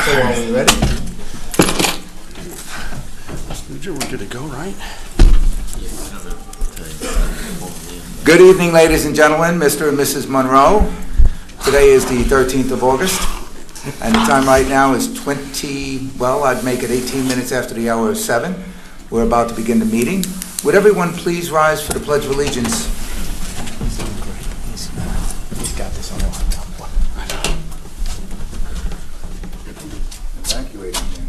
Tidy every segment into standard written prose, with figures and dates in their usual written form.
So are we ready? We're good to go, right? Good evening, ladies and gentlemen, Mr. and Mrs. Monroe. Today is the 13th of August, and the time right now is I'd make it 18 minutes after the hour of 7. We're about to begin the meeting. Would everyone please rise for the Pledge of Allegiance? He's got this on lock. Thank you, Adrian.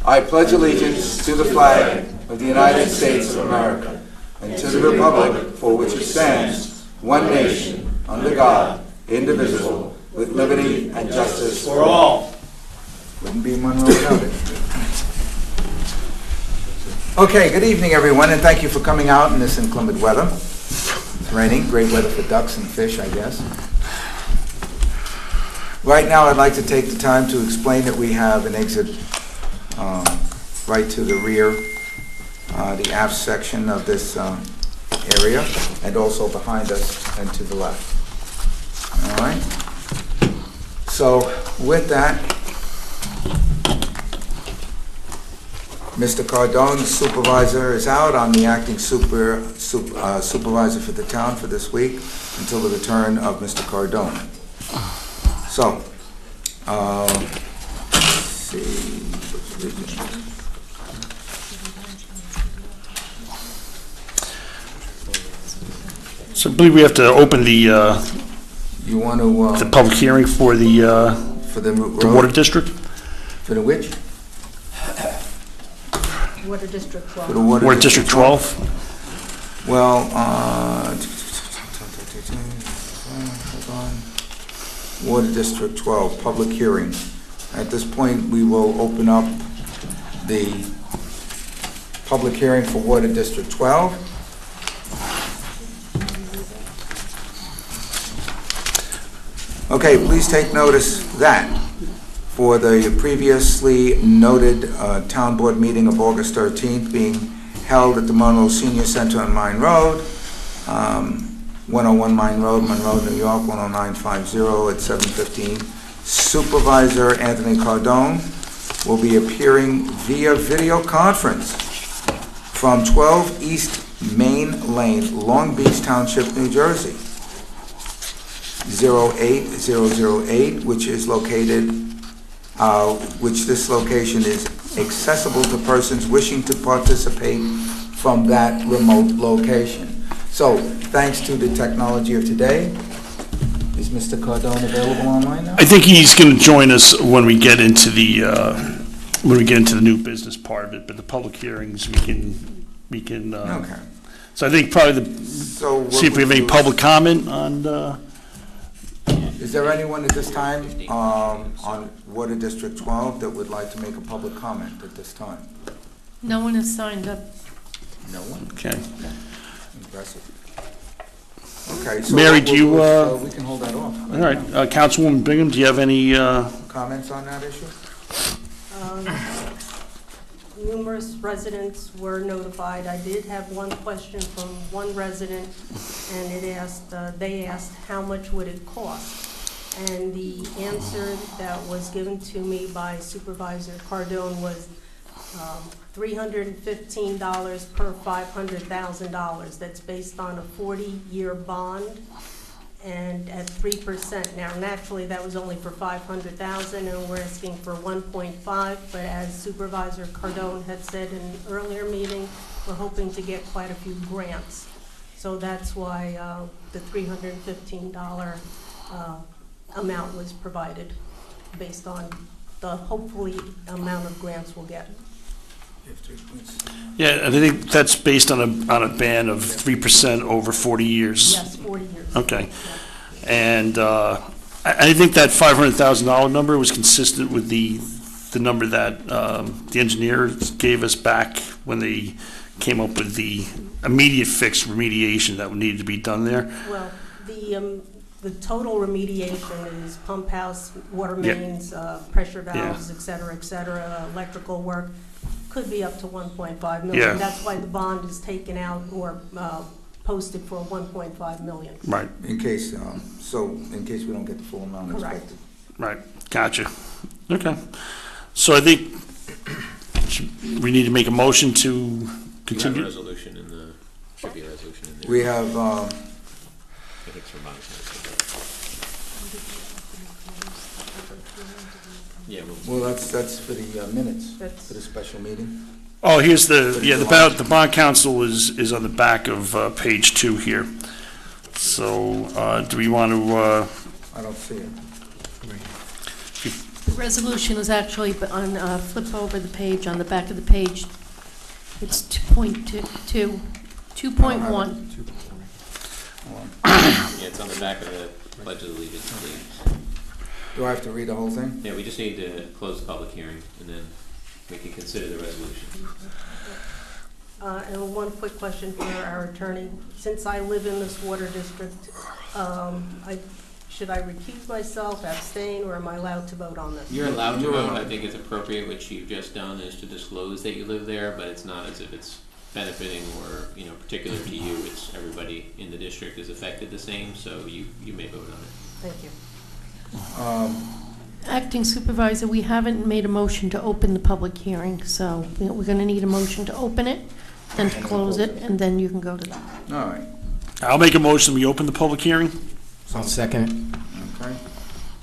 I pledge allegiance to the flag of the United States of America and to the republic for which it stands, one nation, under God, indivisible, with liberty and justice for all. Wouldn't be Monroe without it. Okay, good evening, everyone, and thank you for coming out in this inclement weather. It's raining, great weather for ducks and fish, I guess. Right now, I'd like to take the time to explain that we have an exit right to the rear, the aft section of this area, and also behind us and to the left. All right? So, with that, Mr. Cardone, the supervisor, is out. I'm the acting supervisor for the town for this week until the return of Mr. Cardone. So, let's see. So I believe we have to open the You want to the public hearing for the water district. For the which? Water District 12. For the Water District 12. Well, hold on. Water District 12, public hearing. At this point, we will open up the public hearing for Water District 12. Okay, please take notice that for the previously noted town board meeting of August 13th being held at the Monroe Senior Center on Mine Road, 101 Mine Road, Monroe, New York, 10950 at 7:15. Supervisor Anthony Cardone will be appearing via video conference from 12 East Main Lane, Long Beach Township, New Jersey, 08008, which is located this location is accessible to persons wishing to participate from that remote location. So, thanks to the technology of today, is Mr. Cardone available online now? I think he's going to join us when we get into the new business part of it. But the public hearings, we can. Okay. So I think probably So see if we have any public comment on. Is there anyone at this time on Water District 12 that would like to make a public comment at this time? No one has signed up. No one? Okay. Impressive. Okay, so Mary, do you? so we can hold that off. All right, Councilwoman Bingham, do you have any? Comments on that issue? Numerous residents were notified. I did have one question from one resident, and they asked how much would it cost? And the answer that was given to me by Supervisor Cardone was $315 per $500,000. That's based on a 40-year bond and at 3%. Now, naturally, that was only for $500,000, and we're asking for 1.5. But as Supervisor Cardone had said in an earlier meeting, we're hoping to get quite a few grants. So that's why the $315 amount was provided, based on the hopefully amount of grants we'll get. Yeah, I think that's based on a band of 3% over 40 years. Yes, 40 years. Okay, and I think that $500,000 number was consistent with the number that the engineers gave us back when they came up with the immediate fix remediation that would need to be done there. Well, the total remediation is pump house, water mains, pressure valves, et cetera, electrical work. Could be up to 1.5 million. Yeah. That's why the bond is taken out or posted for 1.5 million. Right, In case, in case we don't get the full amount Correct. expected. right, gotcha. Okay. So I think we need to make a motion to You have a continue. resolution in the, should be a resolution in there. We have, I think it's from Bonnie. Yeah, well, that's for the minutes, That's- for the special meeting. Oh, here's the bond council is on the back of page 2 here. So do we want to, I don't see it. The resolution is actually on, flip over the page, on the back of the page. It's 2.2, 2.1. Hold on. yeah, it's on the back of the Pledge of Allegiance, please. Do I have to read the whole thing? Yeah, we just need to close the public hearing, and then we can consider the resolution. And one quick question for our attorney. Since I live in this water district, should I recuse myself, abstain, or am I allowed to vote on this? You're allowed to You're vote. allowed. I think it's appropriate, what you've just done is to disclose that you live there, but it's not as if it's benefiting or, particular to you. It's everybody in the district is affected the same, so you may vote on it. Thank you. Acting Supervisor, we haven't made a motion to open the public hearing, so we're going to need a motion to open it, then to close it, and then you can go to that. All right, I'll make a motion, we open the public hearing? I'll second it. okay.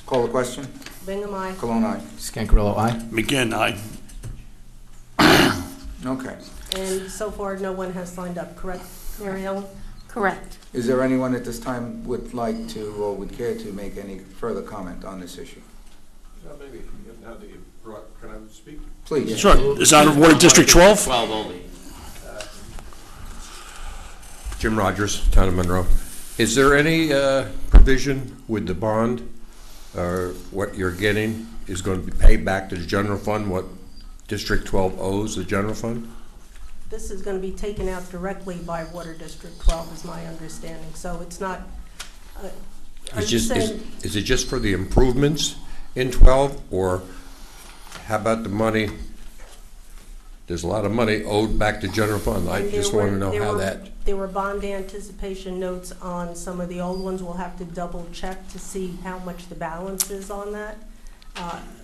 Call the question. Bingham, aye. Cologne, aye. Scancarello, aye. McGinn, aye. Okay. And so far, no one has signed up, correct, Mary Ellen? Correct. Is there anyone at this time would like to or would care to make any further comment on this issue? Maybe, now that you brought, can I speak? Please. Sure, is on Water District 12? 12 only. Jim Rogers, Town of Monroe. Is there any provision with the bond, or what you're getting is going to be paid back to the general fund, what District 12 owes the general fund? This is going to be taken out directly by Water District 12, is my understanding, so it's not, are you saying, Is it just for the improvements in 12, or how about the money? There's a lot of money owed back to general fund. I And just there want to were- know there how were- that, There were bond anticipation notes on some of the old ones. We'll have to double check to see how much the balance is on that.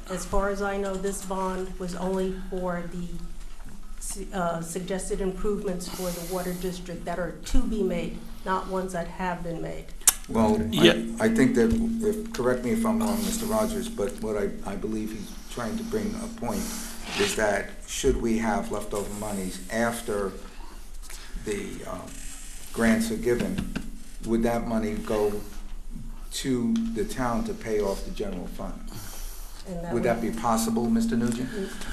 As far as I know, this bond was only for the suggested improvements for the water district that are to be made, not ones that have been made. Well, Yeah. I think that, correct me if I'm wrong, Mr. Rogers, but what I believe he's trying to bring a point is that should we have leftover monies after the grants are given, would that money go to the town to pay off the general fund? And Would that be possible, Mr. Nugent?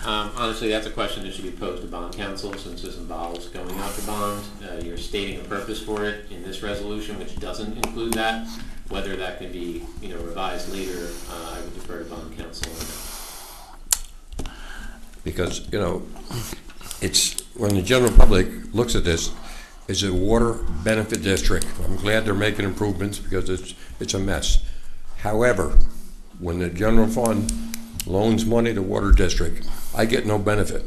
Honestly, that's a question that should be posed to bond counsel, since this involves going out to bond. You're stating a purpose for it in this resolution, which doesn't include that. Whether that can be, revised later, I would defer to bond counsel on that. because, it's, when the general public looks at this, it's a water benefit district. I'm glad they're making improvements because it's a mess. However, when the general fund loans money to water district, I get no benefit.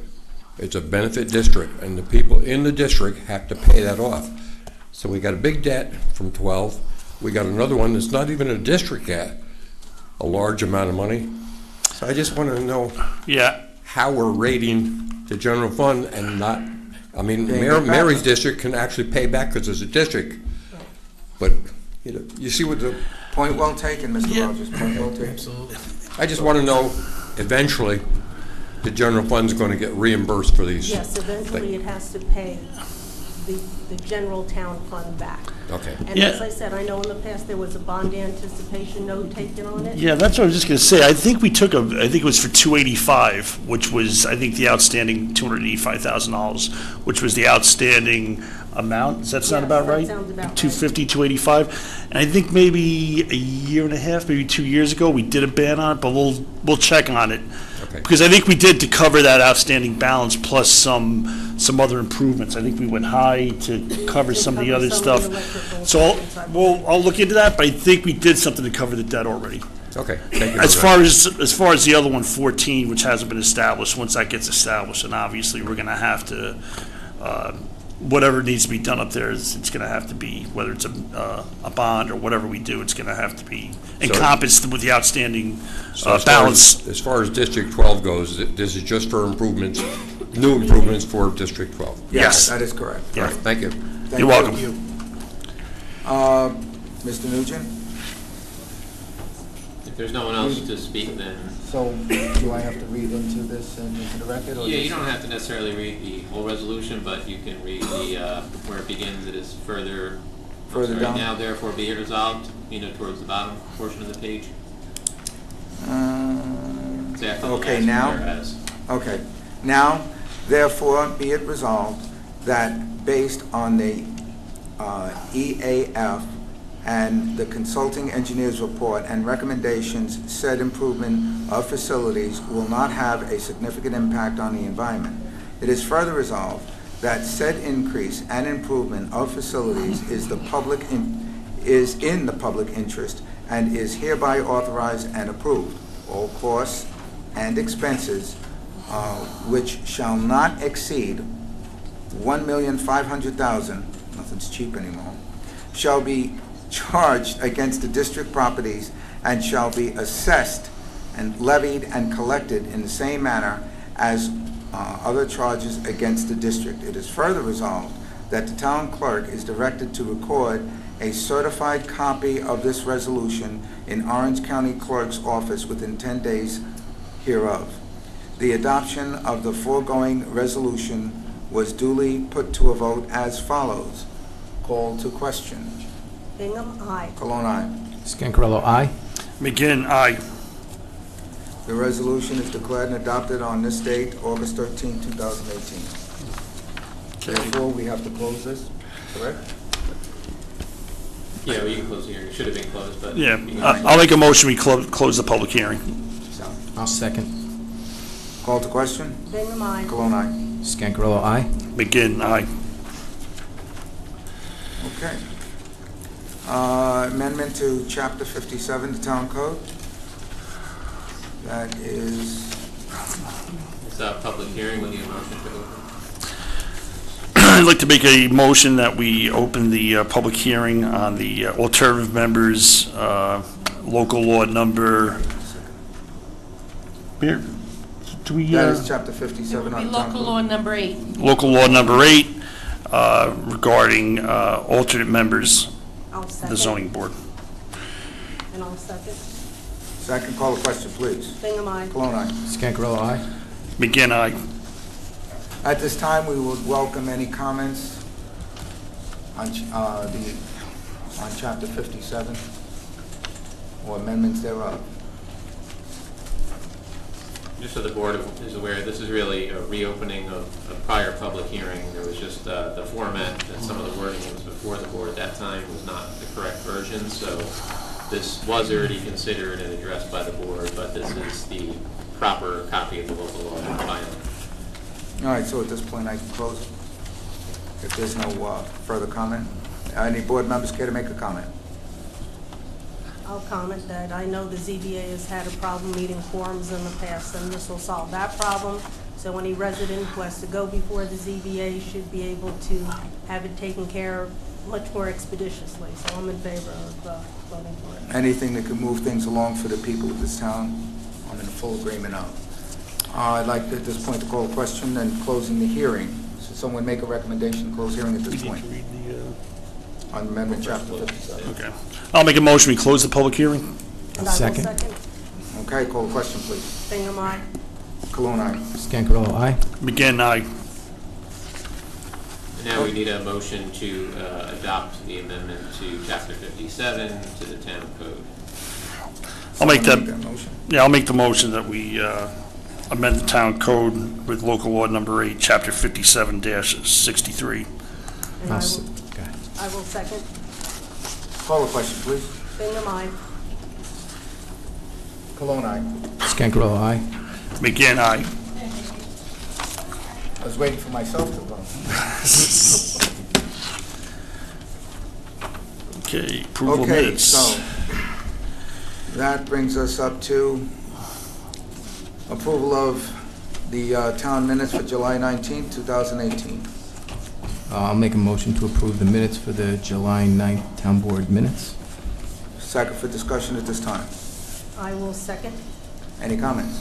It's a benefit district, and the people in the district have to pay that off. So we got a big debt from 12. We got another one that's not even a district yet, a large amount of money. So I just want to know Yeah, how we're rating the general fund and not, Paying it back. Mary's district can actually pay back because it's a district. But, you see what the, Point well taken, Mr. Yeah. Rogers, point well taken. Absolutely. I just want to know, eventually, the general fund's going to get reimbursed for these. Yes, eventually it has to pay the general town fund back. Okay. And Yeah. as I said, I know in the past there was a bond anticipation note taken on it. yeah, that's what I was just gonna say. I think we took I think it was for 285, which was, I think, the outstanding $285,000, which was the outstanding amount. Does that sound Yes, about that right? sounds about right. 250, 285. And I think maybe a year and a half, maybe 2 years ago, we did a ban on it, but we'll check on it. Okay. Because I think we did to cover that outstanding balance plus some other improvements. I think we went high to cover some of the other stuff. So I'll look into that, but I think we did something to cover the debt already. Okay, thank you. As very far as the other one, 14, which hasn't been established, once that gets established, and obviously we're gonna have to, whatever needs to be done up there, it's gonna have to be, whether it's a bond or whatever we do, it's gonna have to be encompassed with the outstanding So balance. as far as District 12 goes, this is just for improvements, new improvements for District 12. Yes. That is correct. Yeah. All right, thank you. Thank You're welcome. you. Mr. Nugent? If there's no one else to speak, then, So, do I have to read into this and into the record? or yeah, you just- don't have to necessarily read the whole resolution, but you can read the, where it begins, it is further, Further down? now therefore be it resolved, towards the bottom portion of the page. It's after the Okay, last now? whereas. Okay. Now, therefore, be it resolved that based on the EAF and the consulting engineer's report and recommendations, said improvement of facilities will not have a significant impact on the environment. It is further resolved that said increase and improvement of facilities is in the public interest and is hereby authorized and approved. All costs and expenses which shall not exceed $1,500,000, nothing's cheap anymore, shall be charged against the district properties and shall be assessed and levied and collected in the same manner as other charges against the district. It is further resolved that the town clerk is directed to record a certified copy of this resolution in Orange County Clerk's office within 10 days hereof. The adoption of the foregoing resolution was duly put to a vote as follows. Call to question. Bingham, aye. Cologne, aye. Scancarello, aye. McGinn, aye. The resolution is declared and adopted on this date, August 13, 2018. Therefore, we have to close this, correct? Yeah, well, you can close the hearing, it should have been closed, but. Yeah, you can- I'll make a motion, we close the public hearing. So, I'll second. call to question. Bingham, aye. Cologne, aye. Scancarello, aye. McGinn, aye. Okay. Amendment to Chapter 57, the Town Code. That is, It's a public hearing, we need a motion to open. I'd like to make a motion that we open the public hearing on the alternative members, local law number. Where, do we, that is Chapter It 57 would on be the Town local Code. law number 8. local law number 8, regarding alternate members I'll of the second. zoning board. And I'll second. Second, call to question, please. Bingham, aye. Cologne, aye. Scancarello, aye. McGinn, aye. At this time, we would welcome any comments on Chapter 57 or amendments thereof. Just so the board is aware, this is really a reopening of a prior public hearing. There was just the format and some of the wording that was before the board at that time was not the correct version, so this was already considered and addressed by the board, but this is the proper copy of the local law in file. All right, so at this point, I can close it. If there's no further comment. Any board members care to make a comment? I'll comment that I know the ZBA has had a problem meeting quorums in the past, and this will solve that problem. So any resident who has to go before the ZBA should be able to have it taken care of much more expeditiously. So I'm in favor of voting for it. Anything that could move things along for the people of this town, I'm in full agreement of. I'd like to, at this point, to call a question and closing the hearing. So someone make a recommendation to close hearing at this point on Amendment Chapter 57. Okay. I'll make a motion, we close the public hearing. And I will Second. second. Okay, call the question, please. Bingham, aye. Cologne, aye. Scancarello, aye. McGinn, aye. And now we need a motion to adopt the amendment to Chapter 57 to the town code. I'll make Someone that, motion. yeah, I'll make the motion that we amend the town code with local law number 8, chapter 57-63. And I'll I s- will, go ahead. I will second. Call the question, please. Bingham, aye. Cologne, aye. Scancarello, aye. McGinn, aye. I was waiting for myself to vote. Okay, approval of Okay, minutes. so that brings us up to approval of the town minutes for July 19th, 2018. I'll make a motion to approve the minutes for the July 9th Town Board minutes. Second for discussion at this time. I will second. Any comments?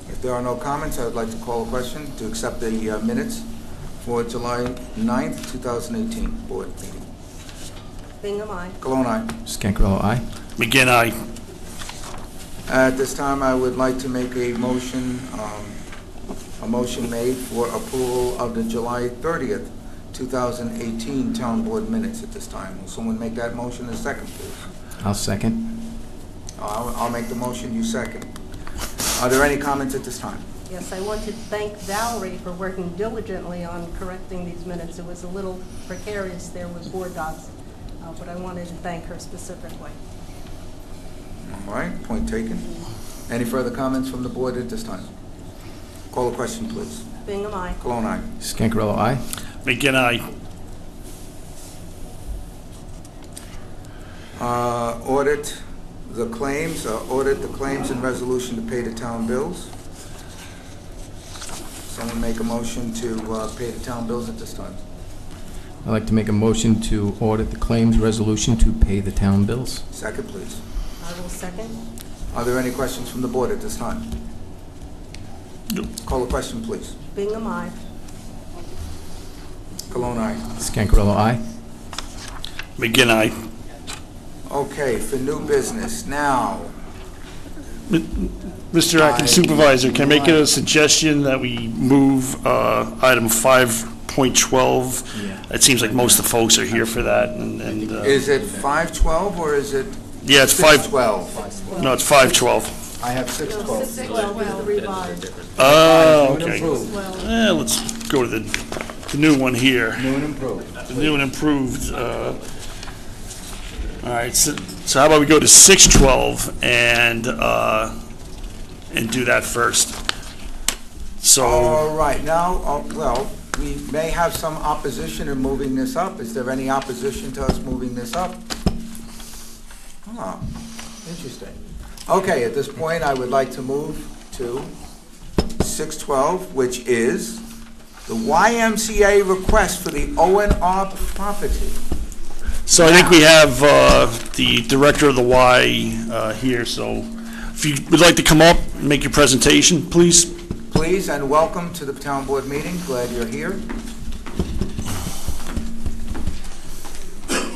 If there are no comments, I would like to call a question to accept the minutes for July 9th, 2018 board meeting. Bingham, aye. Cologne, aye. Scancarello, aye. McGinn, aye. At this time, I would like to make a motion made for approval of the July 30th, 2018 Town Board minutes at this time. Will someone make that motion in a second, please? I'll second. I'll make the motion, you second. Are there any comments at this time? Yes, I want to thank Valerie for working diligently on correcting these minutes. It was a little precarious there with board docs, but I wanted to thank her specifically. All right, point taken. Any further comments from the board at this time? Call the question, please. Bingham, aye. Cologne, aye. Scancarello, aye. McGinn, aye. Audit the claims and resolution to pay the town bills. Someone make a motion to pay the town bills at this time. I'd like to make a motion to audit the claims resolution to pay the town bills. Second, please. I will second. Are there any questions from the board at this time? Nope. Call the question, please. Bingham, aye. Cologne, aye. Scancarello, aye. McGinn, aye. Okay, for new business, now, Mr. Acting Supervisor, can I make a suggestion that we move item 5.12? It seems like most of the folks are here for that, and is it 512 or is it yeah, it's 5. 612? No, it's 5.12. I have No, 612. 612 is the revised. Oh, okay. Well, Let's go to the new one here. New and improved. The new and improved. All right, so how about we go to 612 and do that first? So, All right, now, well, we may have some opposition in moving this up. Is there any opposition to us moving this up? Oh, interesting. Okay, at this point, I would like to move to 612, which is the YMCA request for the O&R property. I think we have the director of the Y here, so if you would like to come up and make your presentation, please. Please, and welcome to the town board meeting. Glad you're here.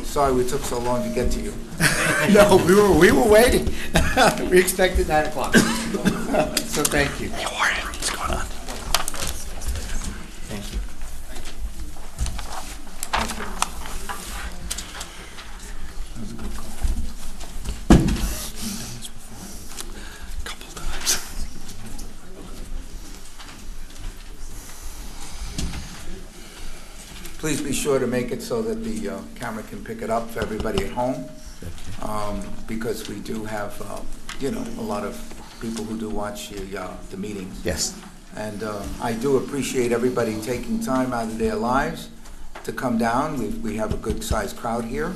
Sorry we took so long to get to you. No, we were waiting. We expected 9 o'clock. So thank you. Hey, Warren, what's going on? Thank you. Couple times. Please be sure to make it so that the camera can pick it up for everybody at home, because we do have, a lot of people who do watch the meetings. Yes. And I do appreciate everybody taking time out of their lives to come down. We have a good-sized crowd here,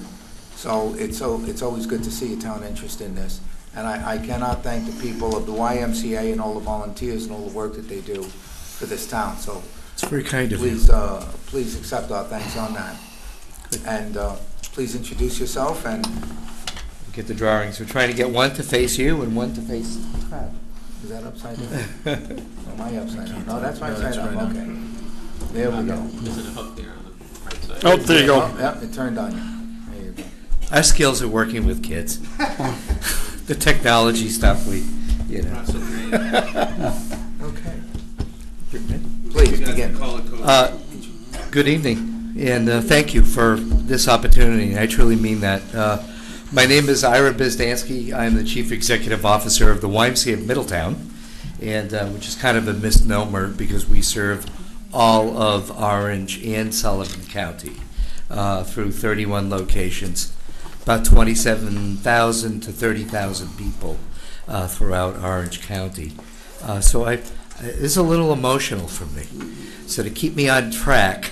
so it's always good to see a town interest in this. And I cannot thank the people of the YMCA and all the volunteers and all the work that they do for this town. So It's very kind of you. please accept our thanks on that. And please introduce yourself and, Get the drawings. We're trying to get one to face you and one to face the crowd. is that upside down? Or am I upside down? No, that's right side up, okay. There we go. There's a hook there on the right side. Oh, there you go. Oh, yep, it turned on you. There you go. Our skills are working with kids. The technology stuff, Not so great. Okay. Please begin. Good evening, and thank you for this opportunity. I truly mean that. My name is Ira Bizdansky. I'm the Chief Executive Officer of the YMCA of Middletown, and which is kind of a misnomer because we serve all of Orange and Sullivan County through 31 locations, about 27,000 to 30,000 people throughout Orange County. So it's a little emotional for me. So to keep me on track,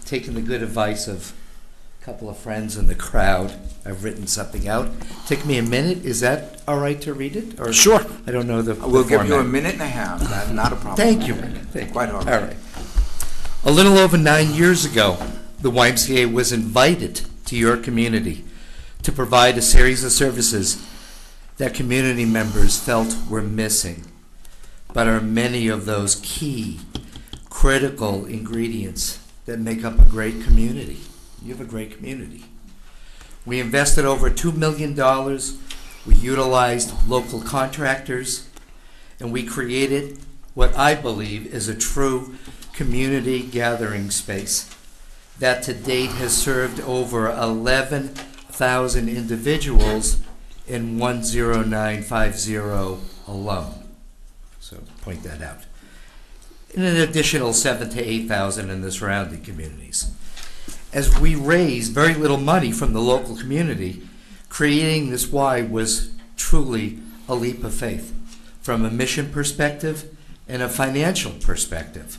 taking the good advice of couple of friends in the crowd. I've written something out. Take me a minute. Is that all right to read it? Or Sure. I don't know the We'll give you a format. minute and a half, not a problem. Thank you. Thank you. Quite all All right. right. A little over 9 years ago, the YMCA was invited to your community to provide a series of services that community members felt were missing, but are many of those key, critical ingredients that make up a great community. You have a great community. We invested over $2 million. We utilized local contractors, and we created what I believe is a true community gathering space that to date has served over 11,000 individuals in 10950 alone. So point that out. And an additional 7,000 to 8,000 in the surrounding communities. As we raised very little money from the local community, creating this Y was truly a leap of faith from a mission perspective and a financial perspective,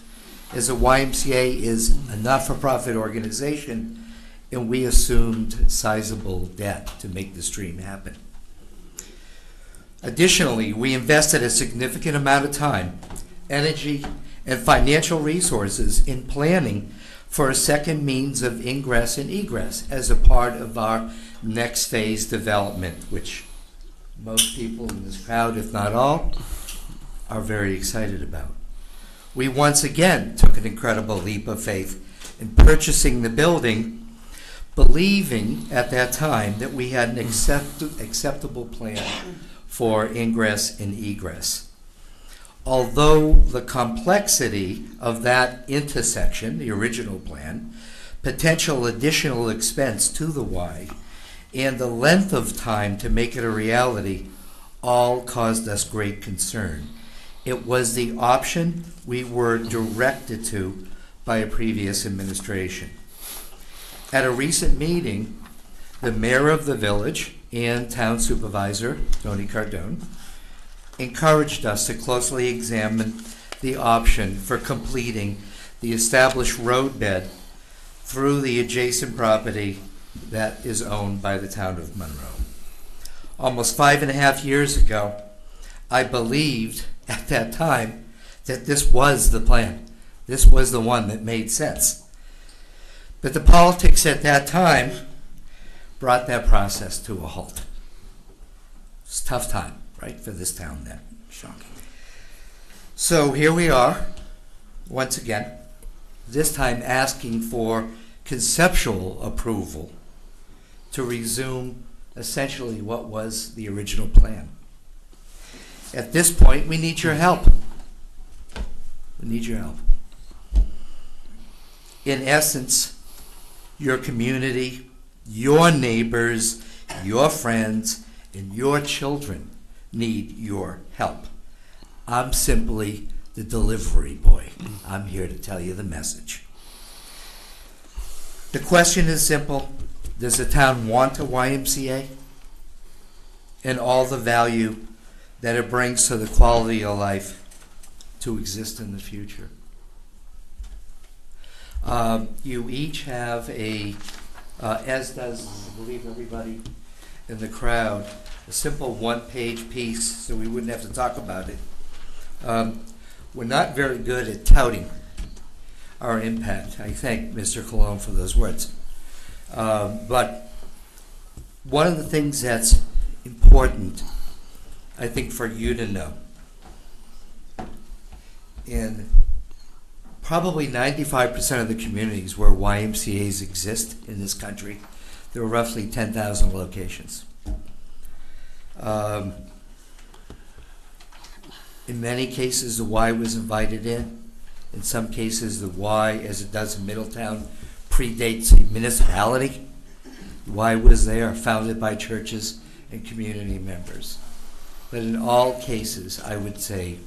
as the YMCA is a not-for-profit organization, and we assumed sizable debt to make this dream happen. Additionally, we invested a significant amount of time, energy, and financial resources in planning for a second means of ingress and egress as a part of our next phase development, which most people in this crowd, if not all, are very excited about. We once again took an incredible leap of faith in purchasing the building, believing at that time that we had an acceptable plan for ingress and egress. Although the complexity of that intersection, the original plan, potential additional expense to the Y, and the length of time to make it a reality all caused us great concern. It was the option we were directed to by a previous administration. At a recent meeting, the mayor of the village and town supervisor, Tony Cardone, encouraged us to closely examine the option for completing the established roadbed through the adjacent property that is owned by the town of Monroe. Almost 5.5 years ago, I believed at that time that this was the plan. This was the one that made sense. But the politics at that time brought that process to a halt. It's a tough time, right, for this town then. Shocking. So here we are, once again, this time asking for conceptual approval to resume essentially what was the original plan. At this point, we need your help. We need your help. In essence, your community, your neighbors, your friends, and your children need your help. I'm simply the delivery boy. I'm here to tell you the message. The question is simple. Does the town want a YMCA? And all the value that it brings to the quality of life to exist in the future? You each have as does, I believe, everybody in the crowd, a simple one-page piece, so we wouldn't have to talk about it. We're not very good at touting our impact. I thank Mr. Colon for those words. But one of the things that's important, I think, for you to know, in probably 95% of the communities where YMCAs exist in this country, there are roughly 10,000 locations. In many cases, the Y was invited in. In some cases, the Y, as it does in Middletown, predates the municipality. The Y was there, founded by churches and community members. But in all cases, I would say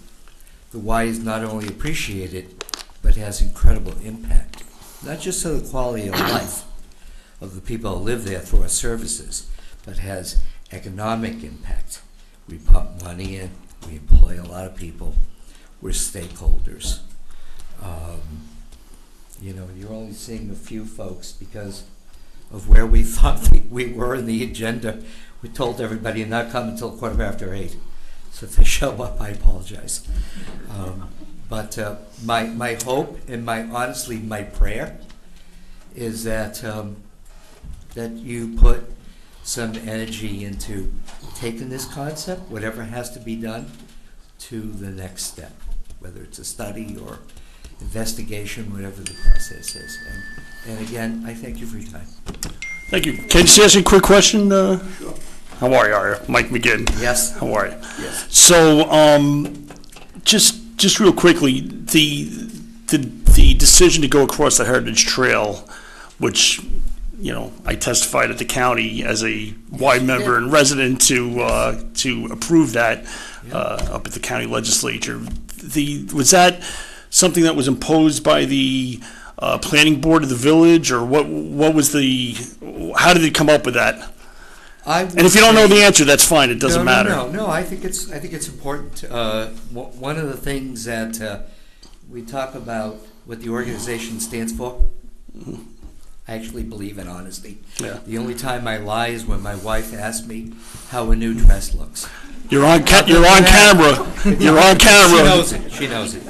the Y is not only appreciated, but has incredible impact, not just to the quality of life of the people who live there through our services, but has economic impact. We pump money in, we employ a lot of people, we're stakeholders. You're only seeing a few folks because of where we thought we were in the agenda. We told everybody to not come until 8:15. So if they show up, I apologize. But my hope and honestly, my prayer is that that you put some energy into taking this concept, whatever has to be done, to the next step, whether it's a study or investigation, whatever the process is. And again, I thank you for your time. Thank you. Can I just ask you a quick question? How are you? Mike McGinn. Yes. How are you? Yes. So, just real quickly, the decision to go across the Heritage Trail, which, you know, I testified at the county as a Y member and resident to approve that up at the county legislature. Was that something that was imposed by the planning board of the village, or what was how did it come up with that? And if you don't know the answer, that's fine. It doesn't matter. No. I think it's important. One of the things that we talk about what the organization stands for. I actually believe in honesty. Yeah. The only time I lie is when my wife asks me how a new dress looks. You're on camera. You're on camera. She knows it.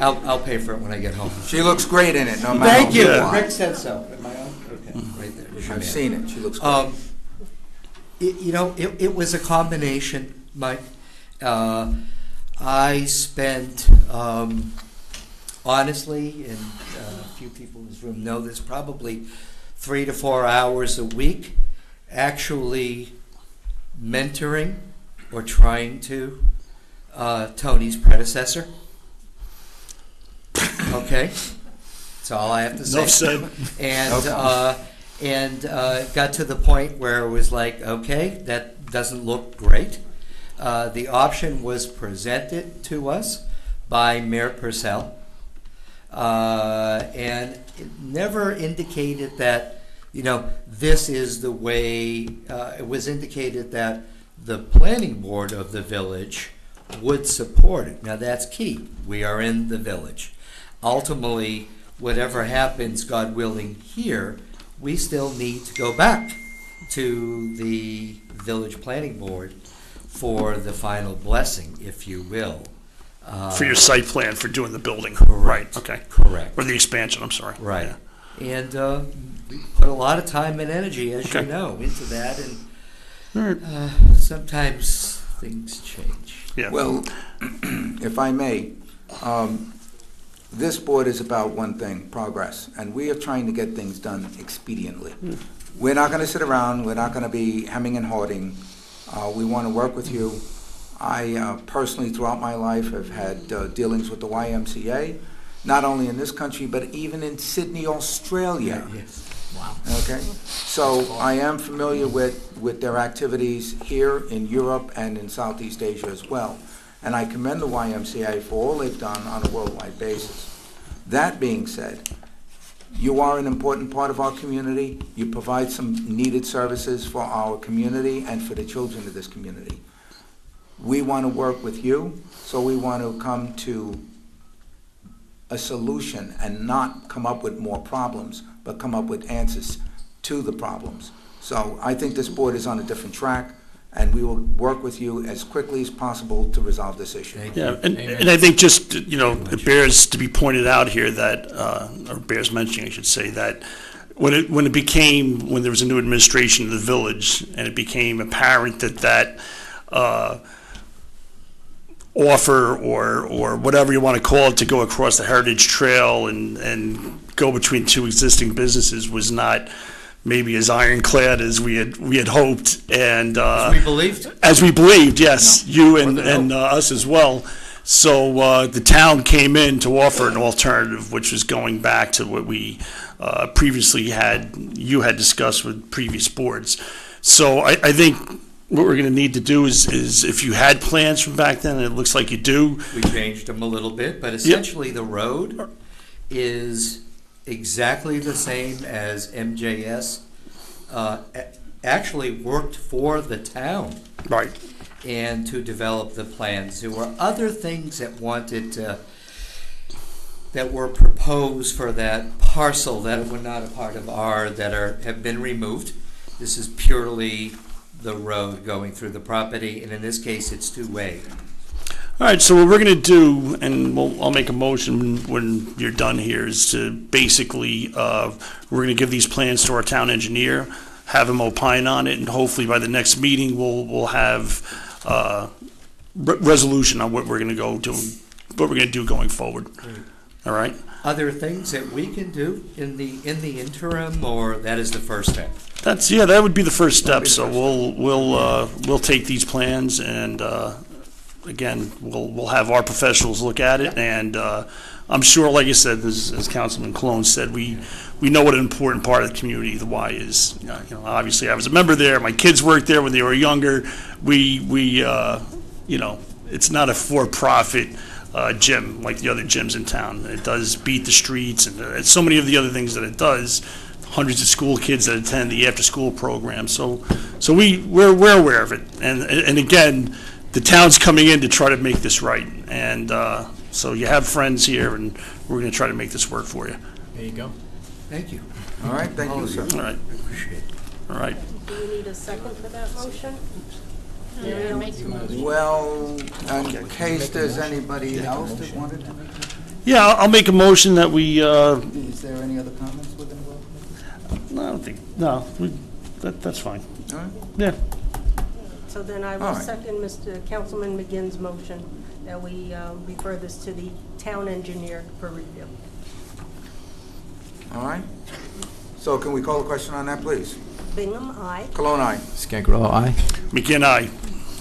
I'll pay for it when I get home. She looks great in it, no matter Thank you. what. Rick said so. Am I on? Okay, right there. I've seen it. She looks great. It was a combination, Mike. I spent, honestly, and a few people in this room know this, probably 3 to 4 hours a week actually mentoring or trying to Tony's predecessor. Okay? That's all I have to say. Enough said. And it got to the point where it was like, okay, that doesn't look great. The option was presented to us by Mayor Purcell, and it never indicated that, this is the way. It was indicated that the planning board of the village would support it. Now that's key. We are in the village. Ultimately, whatever happens, God willing, here, we still need to go back to the village planning board for the final blessing, if you will. For your site plan for doing the building. Correct. Right, okay. Correct. Or the expansion, I'm sorry. Right. Yeah. And we put a lot of time and energy, as Okay. you know, into that, and All right. sometimes things change. Yeah. Well, if I may, this board is about one thing, progress, and we are trying to get things done expediently. We're not going to sit around. We're not going to be hemming and hawing. We want to work with you. I personally, throughout my life, have had dealings with the YMCA, not only in this country, but even in Sydney, Australia. Yes. Okay, so I am familiar with their activities here in Europe and in Southeast Asia as well. And I commend the YMCA for all they've done on a worldwide basis. That being said, you are an important part of our community. You provide some needed services for our community and for the children of this community. We want to work with you, so we want to come to a solution and not come up with more problems, but come up with answers to the problems. So I think this board is on a different track, and we will work with you as quickly as possible to resolve this issue. Yeah, and I think just, it bears to be pointed out here that, or bears mentioning, I should say, that when there was a new administration in the village, and it became apparent that offer or whatever you want to call it to go across the Heritage Trail and go between two existing businesses was not maybe as ironclad as we had hoped, and as we believed, yes, you and us as well. So the town came in to offer an alternative, which was going back to what we previously you had discussed with previous boards. So I think what we're going to need to do is if you had plans from back then, and it looks like you do. We changed them a little bit, but essentially the road is exactly the same as MJS. Actually worked for the town. Right. And to develop the plans. There were other things that wanted to that were proposed for that parcel that were not a part of R have been removed. This is purely the road going through the property, and in this case, it's two-way. All right, so what we're going to do, and I'll make a motion when you're done here, is to basically, we're going to give these plans to our town engineer, have him opine on it, and hopefully by the next meeting, we'll have resolution on what we're going to go do, what we're going to do going forward. All right? Other things that we can do in the interim, or that is the first step? That would be the first step. So we'll take these plans and again, we'll have our professionals look at it, and I'm sure, like I said, as Councilman Cologne said, we know what an important part of the community the Y is. You know, obviously, I was a member there. My kids worked there when they were younger. We you know, it's not a for-profit gym like the other gyms in town. It does beat the streets and so many of the other things that it does. Hundreds of school kids that attend the after-school program. So we're aware of it. And again, the town's coming in to try to make this right. And so you have friends here, and we're going to try to make this work for you. There you go. Thank you. All right, thank you, sir. All right. Appreciate it. All right. Do you need a second for that motion? Yeah, make the motion. Well, in case there's anybody else that wanted to make, Yeah, I'll make a motion that we, is there any other comments with involvement? no, I don't think, no, that's fine. All right. Yeah. So then I All will right. second Mr. Councilman McGinn's motion that we refer this to the town engineer for review. All right. So can we call a question on that, please? Bingham, aye. Cologne, aye. Scangarello, aye. McGinn, aye.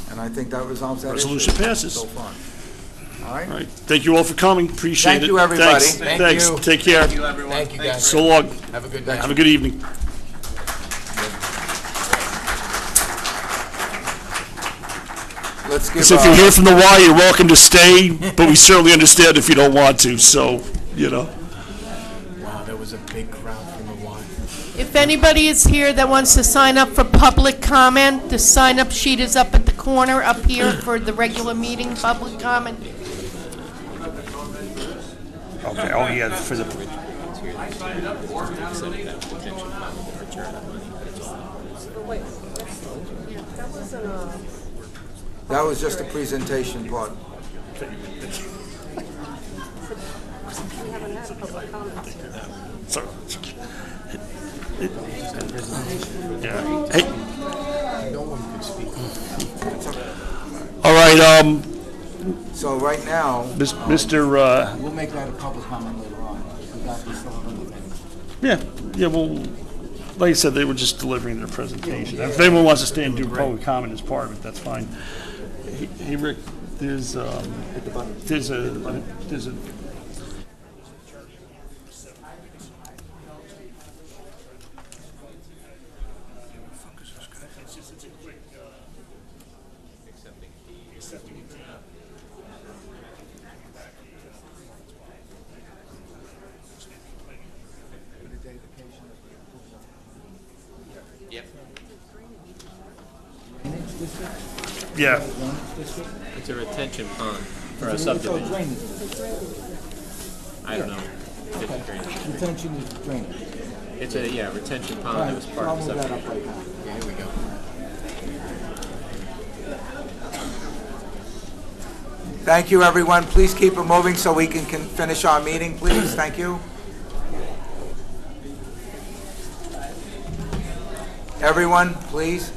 And I think that resolves that issue. Resolution passes. So far. All right. All right. Thank you all for coming. Appreciate it. Thank you, everybody. Thanks. Thank Thanks. you. Take care. Thank you, guys. So long. Have a good day. Have a good evening. Let's give, So if you're here from the Y, you're welcome to stay, but we certainly understand if you don't want to, so, you know. Wow, that was a big crowd from the Y. If anybody is here that wants to sign up for public comment, the sign-up sheet is up at the corner up here for the regular meeting, public comment. Okay, oh, yeah, for the, Wait, that wasn't a... that was just a presentation part. We haven't had public comments yet. so, yeah. Hey. All right, So right now, Mr., we'll make that a public comment later on. We got this on other things. yeah, well, like I said, they were just delivering their presentation. If anyone wants to stay and do public comment as part of it, that's fine. Hey, Rick, there's a yeah. It's a retention pond for a subdivision. I don't know. If it's drainage. Retention is drainage. It's a, yeah, retention pond that was part of the subdivision. right now. Yeah, here we go. Thank you, everyone. Please keep it moving so we can finish our meeting, please. Thank you. Everyone, please.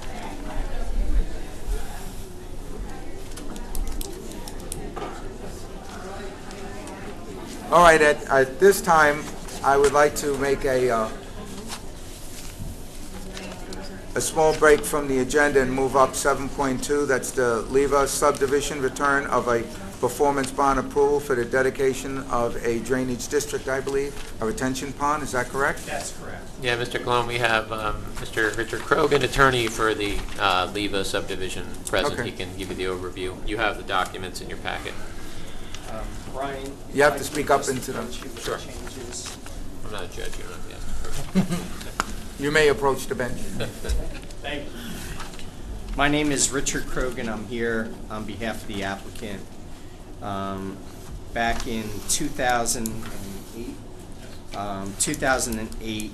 All right, at this time, I would like to make a small break from the agenda and move up 7.2. That's the Leva subdivision return of a performance bond approval for the dedication of a drainage district, I believe, a retention pond. Is that correct? That's correct. Yeah, Mr. Cologne, we have Mr. Richard Krogan, attorney for the Leva subdivision present. Okay. He can give you the overview. You have the documents in your packet. Brian? You have to speak up into them. Sure. Changes. I'm not a judge, you don't have to ask. You may approach the bench. Thank you. My name is Richard Krogan. I'm here on behalf of the applicant. back in 2008,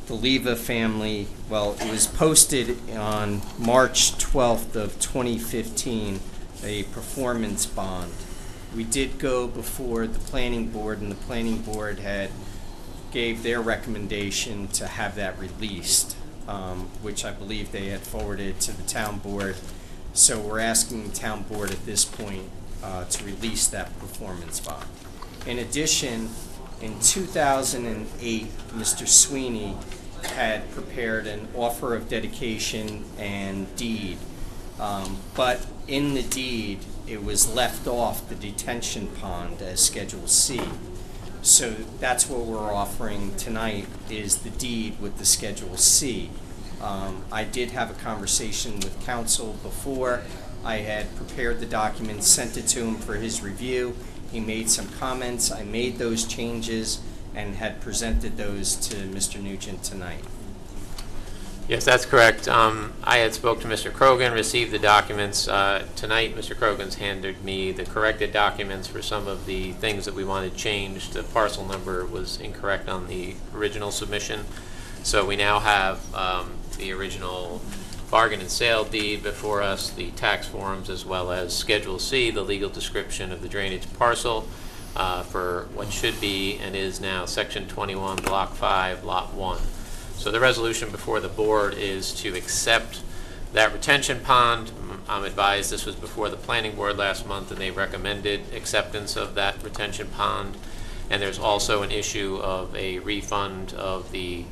the Leva family, well, it was posted on March 12th of 2015, a performance bond. We did go before the planning board, and the planning board gave their recommendation to have that released, which I believe they had forwarded to the town board. So we're asking the town board at this point to release that performance bond. In addition, in 2008, Mr. Sweeney had prepared an offer of dedication and deed, but in the deed, it was left off the detention pond as Schedule C. So that's what we're offering tonight, is the deed with the Schedule C. I did have a conversation with counsel before. I had prepared the document, sent it to him for his review. He made some comments. I made those changes and had presented those to Mr. Nugent tonight. Yes, that's correct. I had spoke to Mr. Krogan, received the documents. Tonight, Mr. Krogan's handed me the corrected documents for some of the things that we wanted changed. The parcel number was incorrect on the original submission. So we now have the original bargain and sale deed before us, the tax forms, as well as Schedule C, the legal description of the drainage parcel for what should be and is now Section 21, Block 5, Lot 1. So the resolution before the board is to accept that retention pond. I'm advised this was before the planning board last month, and they recommended acceptance of that retention pond. And there's also an issue of a refund of the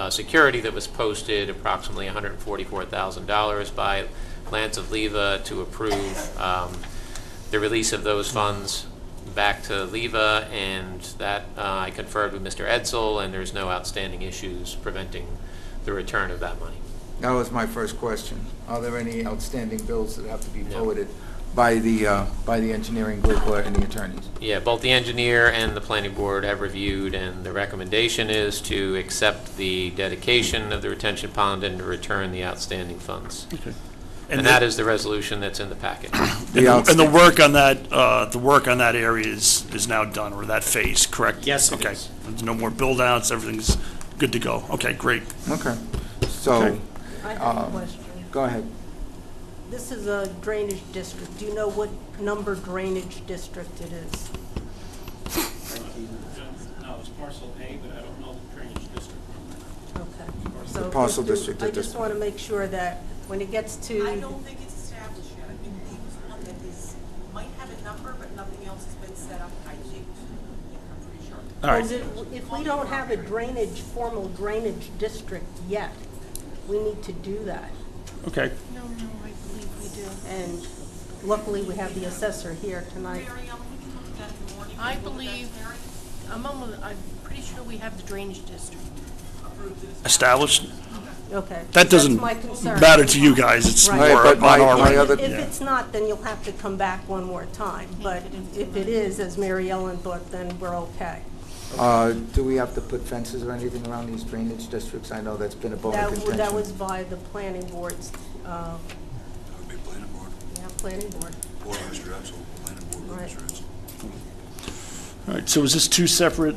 security that was posted, approximately $144,000 by Lance of Leva, to approve the release of those funds back to Leva, and that I conferred with Mr. Edsel, and there's no outstanding issues preventing the return of that money. That was my first question. Are there any outstanding bills that have to be No. forwarded by the engineering group or any attorneys? Yeah, both the engineer and the planning board have reviewed, and the recommendation is to accept the dedication of the retention pond and to return the outstanding funds. Okay. And that is the resolution that's in the packet. And the work on that area is now done, or that phase, correct? Yes, it Okay. is. There's no more build-outs, everything's good to go. Okay, great. Okay. So, Okay. I have a question. go ahead. This is a drainage district. Do you know what number drainage district it is? No, it's parcel A, but I don't know the drainage district number. Okay. So parcel just district I at this just want to make sure that when it gets to... I don't think it's established yet. I think he was one that might have a number, but nothing else has been set up, I think. I'm pretty sure. All right. Well, if we don't have a formal drainage district yet, we need to do that. Okay. No, I believe we do. And luckily, we have the assessor here tonight. Mary Ellen, we can look at that in the morning. I Can we look at believe, that, Mary? I'm pretty sure we have the drainage district. Approved it. Established? Okay. That doesn't That's my concern. matter to you guys, it's Right. more Right, on but our my end. other- If it's not, then you'll have to come back one more time. But if it is, as Mary Ellen thought, then we're okay. Do we have to put fences or anything around these drainage districts? I know that's been a bone of contention. That was by the planning board's, That would be planning board, yeah, planning board. or Mr. Edsel, planning board with Right. Mr. Edsel. All right, so is this two separate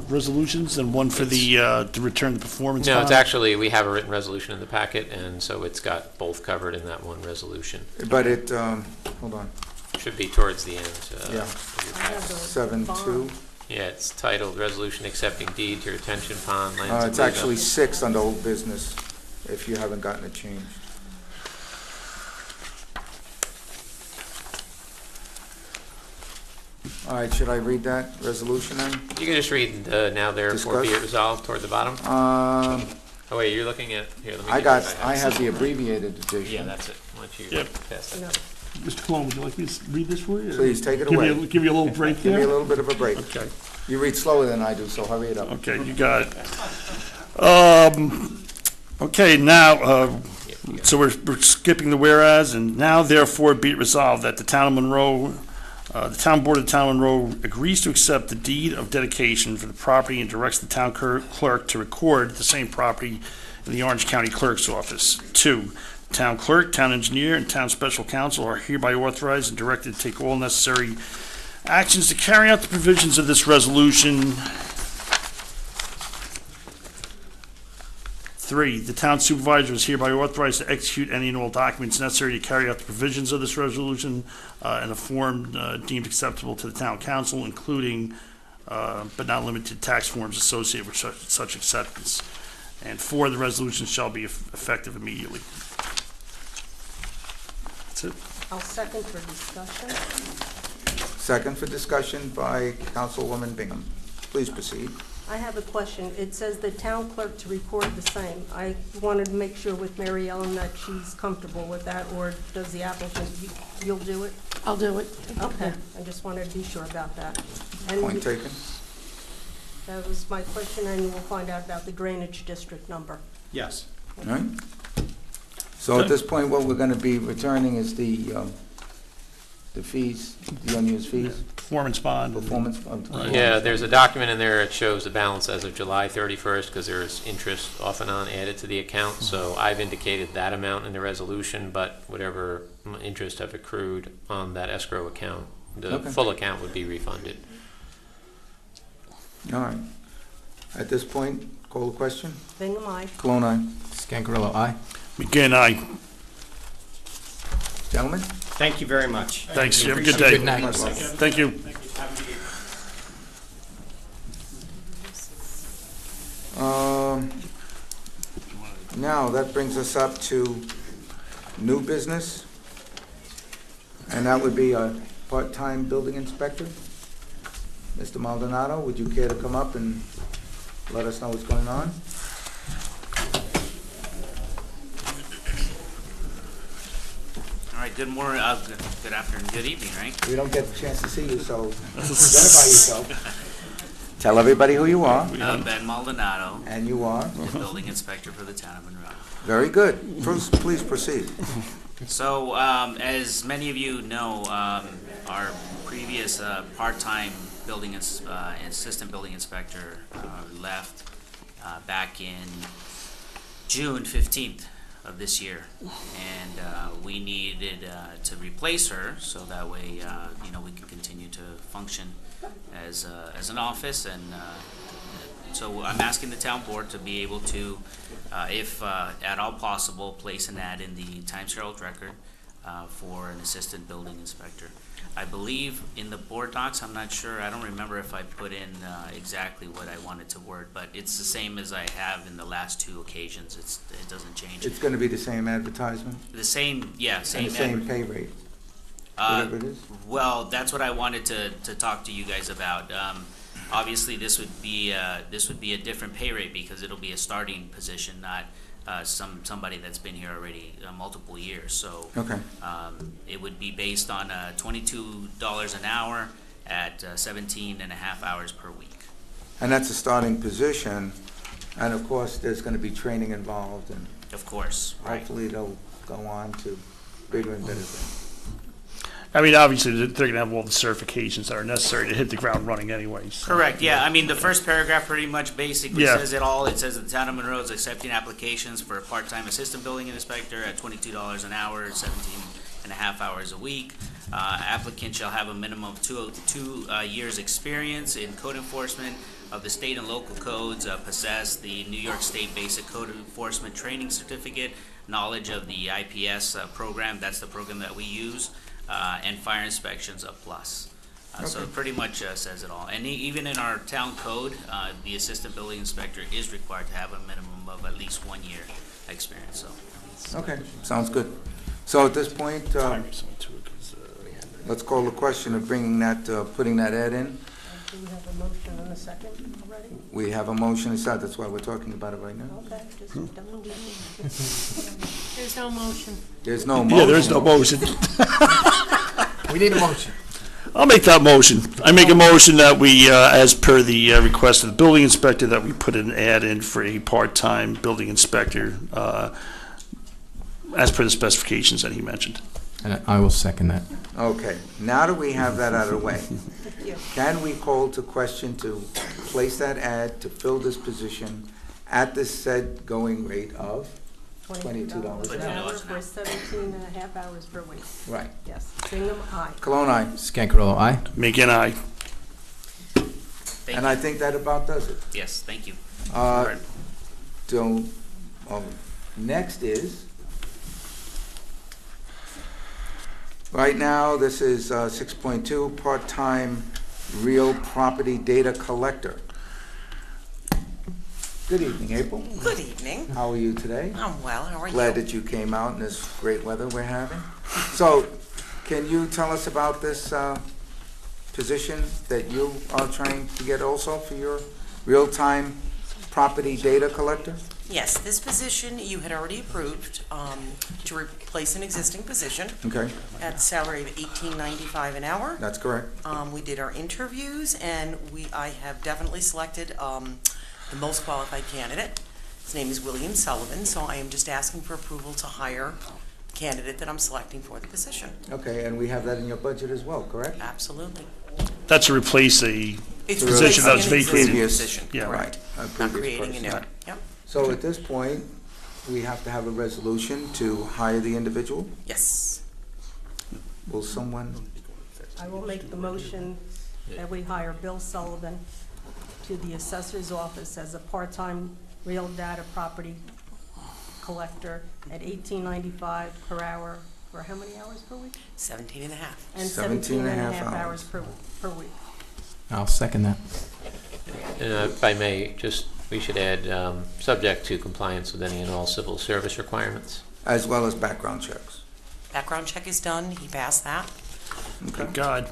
resolutions, and one for the to return the performance No, bond? it's actually, we have a written resolution in the packet, and so it's got both covered in that one resolution. But it, hold on, Should be towards the end. Yeah. of your I have packet. the 7-2. bond. Yeah, it's titled Resolution Accepting Deed to Retention Pond, Lands of It's Leva. actually 6 under old business, if you haven't gotten it changed. All right, should I read that resolution then? You can just read now therefore be it Discuss. resolved toward the bottom. Oh, wait, you're looking at, here, let me. I get what I have the abbreviated Yeah, edition. that's it. Why don't you Yep. pass that? No. Mr. Cologne, would you like me to read this for you? Please, take it Give away. Give you a little break Give me a there? little bit of a break. Okay. You read slower than I do, so hurry it up. Okay, you got it. Okay, now, so we're skipping the whereas, and now therefore be it resolved that the town of Monroe, the town board of the town of Monroe agrees to accept the deed of dedication for the property and directs the town clerk to record the same property in the Orange County Clerk's office. 2, town clerk, town engineer, and town special counsel are hereby authorized and directed to take all necessary Actions to carry out the provisions of this resolution. 3, the town supervisor is hereby authorized to execute any and all documents necessary to carry out the provisions of this resolution in a form deemed acceptable to the town council, including but not limited to tax forms associated with such acceptance. And 4, the resolution shall be effective immediately. That's it. I'll second for discussion. Second for discussion by Councilwoman Bingham. Please proceed. I have a question. It says the town clerk to record the same. I wanted to make sure with Mary Ellen that she's comfortable with that, or does the applicant, you'll do it? I'll do it. Okay, I just wanted to be sure about that. And Point taken. that was my question, and we'll find out about the drainage district number. Yes. All right. So at this point, what we're going to be returning is the fees, the unused fees, Performance bond. performance bond. Yeah, there's a document in there that shows the balance as of July 31st, because there's interest off and on added to the account. So I've indicated that amount in the resolution, but whatever interest have accrued on that escrow account, the Okay. full account would be refunded. All right. At this point, call the question. Bingham, aye. Cologne, aye. Scangarello, aye. McGinn, aye. Gentlemen? Thank you very much. Thanks. You have a good Have a day. good night. Thank you. Now, that brings us up to new business, and that would be a part-time building inspector. Mr. Maldonado, would you care to come up and let us know what's going on? All right, good morning, good afternoon, good evening, right? We don't get a chance to see you, so identify yourself. Tell everybody who you are. Ben Maldonado, And you are? the building inspector for the town of Monroe. Very good. Please proceed. So, as many of you know, our previous part-time building assistant building inspector left back in June 15th of this year, and we needed to replace her so that way we can continue to function as an office, and so I'm asking the town board to be able to, if at all possible, place an ad in the Times Herald Record for an assistant building inspector. I believe in the board docs, I'm not sure, I don't remember if I put in exactly what I wanted to word, but it's the same as I have in the last 2 occasions. It doesn't change. It's going to be the same advertisement? The same, yeah, same. And the same pay rate? Whatever it is? Well, that's what I wanted to talk to you guys about. Obviously, this would be a different pay rate because it'll be a starting position, not somebody that's been here already multiple years. So Okay. it would be based on $22 an hour at 17 and a half hours per week. And that's a starting position, and of course, there's going to be training involved, and Of course, right. hopefully they'll go on to bigger and better things. I mean, obviously, they're going to have all the certifications that are necessary to hit the ground running anyways. Correct, yeah. I mean, the first paragraph pretty much basically Yeah. says it all. It says the town of Monroe is accepting applications for a part-time assistant building inspector at $22 an hour, 17 and a half hours a week. Applicant shall have a minimum of two years' experience in code enforcement of the state and local codes, possess the New York State Basic Code Enforcement Training Certificate, knowledge of the IPS program, that's the program that we use, and fire inspections a plus. So it pretty much says it all. And even in our town code, the assistant building inspector is required to have a minimum of at least 1 year experience, so. Okay, sounds good. So at this point, let's call the question of bringing that, putting that ad in. Do we have a motion and a second already? We have a motion aside, that's why we're talking about it right now. Okay, just don't do it. There's no motion. There's no motion. Yeah, there's no motion. We need a motion. I'll make that motion. I make a motion that we, as per the request of the building inspector, that we put an ad in for a part-time building inspector, as per the specifications that he mentioned. And I will second that. Okay, now that we have that out of the way, Thank you. can we call to question to place that ad to fill this position at the said going rate of? $22 an an hour $22 an for hour. 17 and a half hours per week. Right. Yes. Bingham, aye. Cologne, aye. Scancarello, aye. McGinn, aye. Thank And you. I think that about does it. Yes, thank you. Uh, So, next is, right now, this is 6.2, part-time real property data collector. Good evening, April. Good evening. How are you today? I'm well, how are you? Glad that you came out in this great weather we're having. So, can you tell us about this position that you are trying to get also for your real-time property data collector? Yes, this position you had already approved to replace an existing position Okay, at a salary of $18.95 an hour. that's correct. We did our interviews, and I have definitely selected the most qualified candidate. His name is William Sullivan, so I am just asking for approval to hire the candidate that I'm selecting for the position. Okay, and we have that in your budget as well, correct? Absolutely. That's to replace a It's position that was replacing an existing vacated. position, Yeah. correct. Right, a Not previous creating a person. new. Right. Yep. So at this point, we have to have a resolution to hire the individual. Yes. Will someone, I will make the motion that we hire Bill Sullivan to the assessor's office as a part-time real data property collector at $18.95 per hour for how many hours per week? 17 and a half. And 17 and a half hours per week. I'll second that. If I may, we should add, subject to compliance with any and all civil service requirements. as well as background checks? Background check is done, he passed that. Thank God.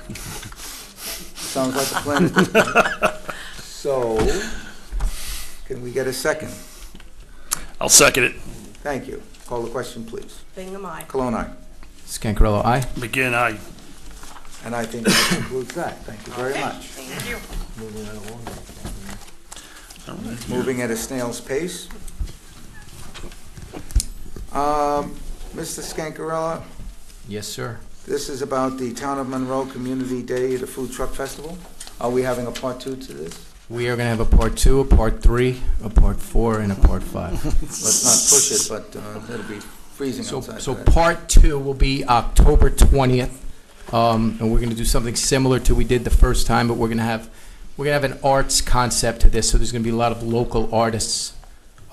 Sounds like a plan. So, can we get a second? I'll second it. Thank you. Call the question, please. Bingham, aye. Cologne, aye. Scancarello, aye. McGinn, aye. And I think that concludes that. Thank you very much. Thank you. Moving at a snail's pace. Mr. Scancarella, Yes, sir. this is about the Town of Monroe Community Day, the Food Truck Festival. Are we having a part 2 to this? We are going to have a part 2, a part 3, a part 4, and a part 5. Let's not push it, but it'll be freezing So outside. so today. part 2 will be October 20th, and we're going to do something similar to we did the first time, but we're going to have an arts concept to this, so there's going to be a lot of local artists.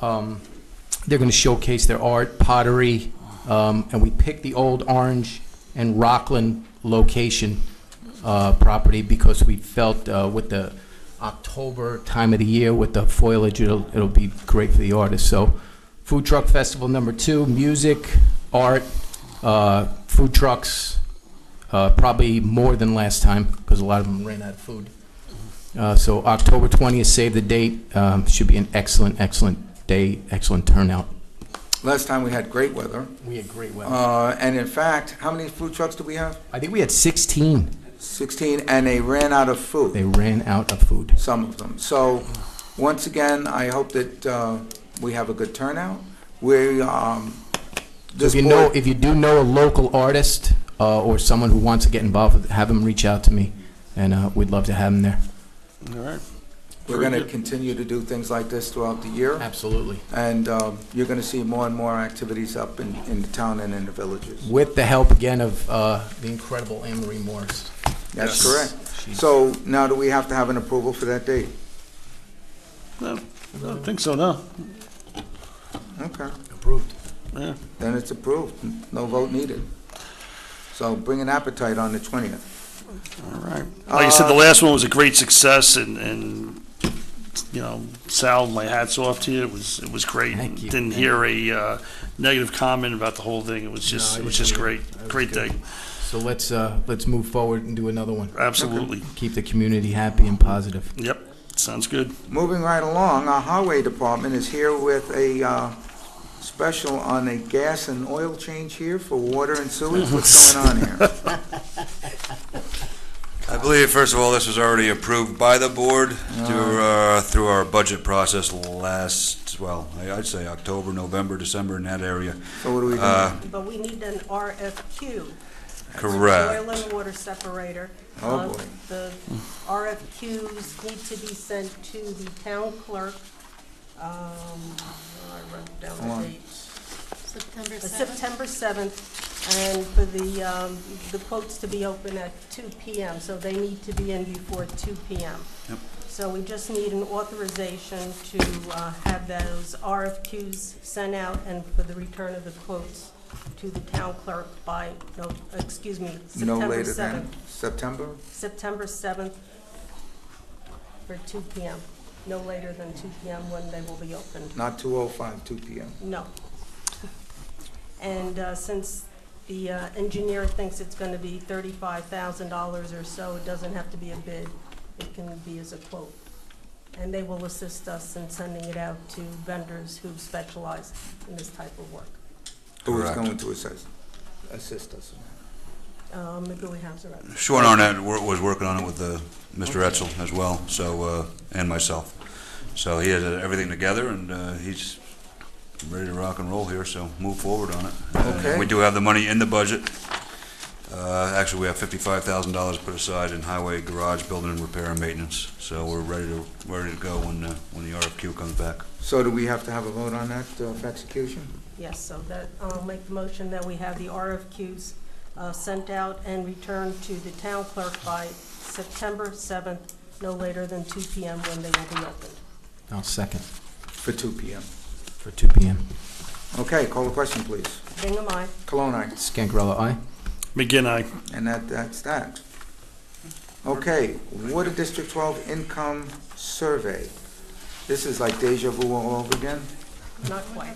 They're going to showcase their art, pottery, and we picked the old Orange and Rockland location property because we felt with the October time of the year with the foliage, it'll be great for the artists. So, Food Truck Festival number 2, music, art, food trucks, probably more than last time because a lot of them ran out of food. So October 20th, save the date. Should be an excellent, excellent day, excellent turnout. Last time we had great weather. We had great weather. And in fact, how many food trucks do we have? I think we had 16. 16, and they ran out of food. They ran out of food. Some of them. So, once again, I hope that we have a good turnout. We, So this if you do know a local artist or someone who wants to get involved with it, have them reach out to me, and we'd love to have them there. All right. we're going to continue to do things like this throughout the year, Absolutely. and you're going to see more and more activities up in the town and in the villages. With the help again of the incredible Anne Marie Morris. That's Yes. correct. She's- So now do we have to have an approval for that date? No, I don't think so, no. Okay, Approved. Yeah. then it's approved. No vote needed. So bring an appetite on the 20th. All right. Like I said, the last one was a great success, and you know, Sal, my hat's off to you. It was great. Thank you. Didn't hear a negative comment about the whole thing. It was just No, I it was didn't just either. great. That was Great good. day. So let's move forward and do another one. Absolutely. Keep the community happy and positive. Yep. Sounds good. Moving right along, our highway department is here with a special on a gas and oil change here for water and sewage. What's going on here? I believe, first of all, this was already approved by the board through our budget process last, well, I'd say October, November, December, in that area. So what do we do? But we need an RFQ. Correct. Oil and water separator. Oh, boy. The RFQs need to be sent to the town clerk. I wrote down Hold on. the date. September 7th. September 7th, and for the quotes to be open at 2 PM, so they need to be in before 2 PM. Yep. So we just need an authorization to have those RFQs sent out and for the return of the quotes to the town clerk by, No September later 7th. than September? September 7th for 2 PM, no later than 2 PM when they will be opened. Not 2:05, 2 PM. No. And since the engineer thinks it's going to be $35,000 or so, it doesn't have to be a bid. It can be as a quote. And they will assist us in sending it out to vendors who specialize in this type of work. Who is Correct. going to assist us? Billy Hauser. Sean Arnett was working on it with Mr. Etzel as well, so, and myself. So he has everything together, and he's ready to rock and roll here, so move forward on it. Okay. We do have the money in the budget. Actually, we have $55,000 put aside in highway, garage, building and repair and maintenance, so we're ready to go when the RFQ comes back. So do we have to have a vote on that for execution? Yes, so that, I'll make the motion that we have the RFQs sent out and returned to the town clerk by September 7th, no later than 2 PM when they will be opened. I'll second For 2 PM. for 2 PM. Okay, call the question, please. Bingham, aye. Cologne, aye. Scangarella, aye. McGinn, aye. And that's that. Okay, Water District 12 Income Survey. This is like deja vu all over again. Not quite.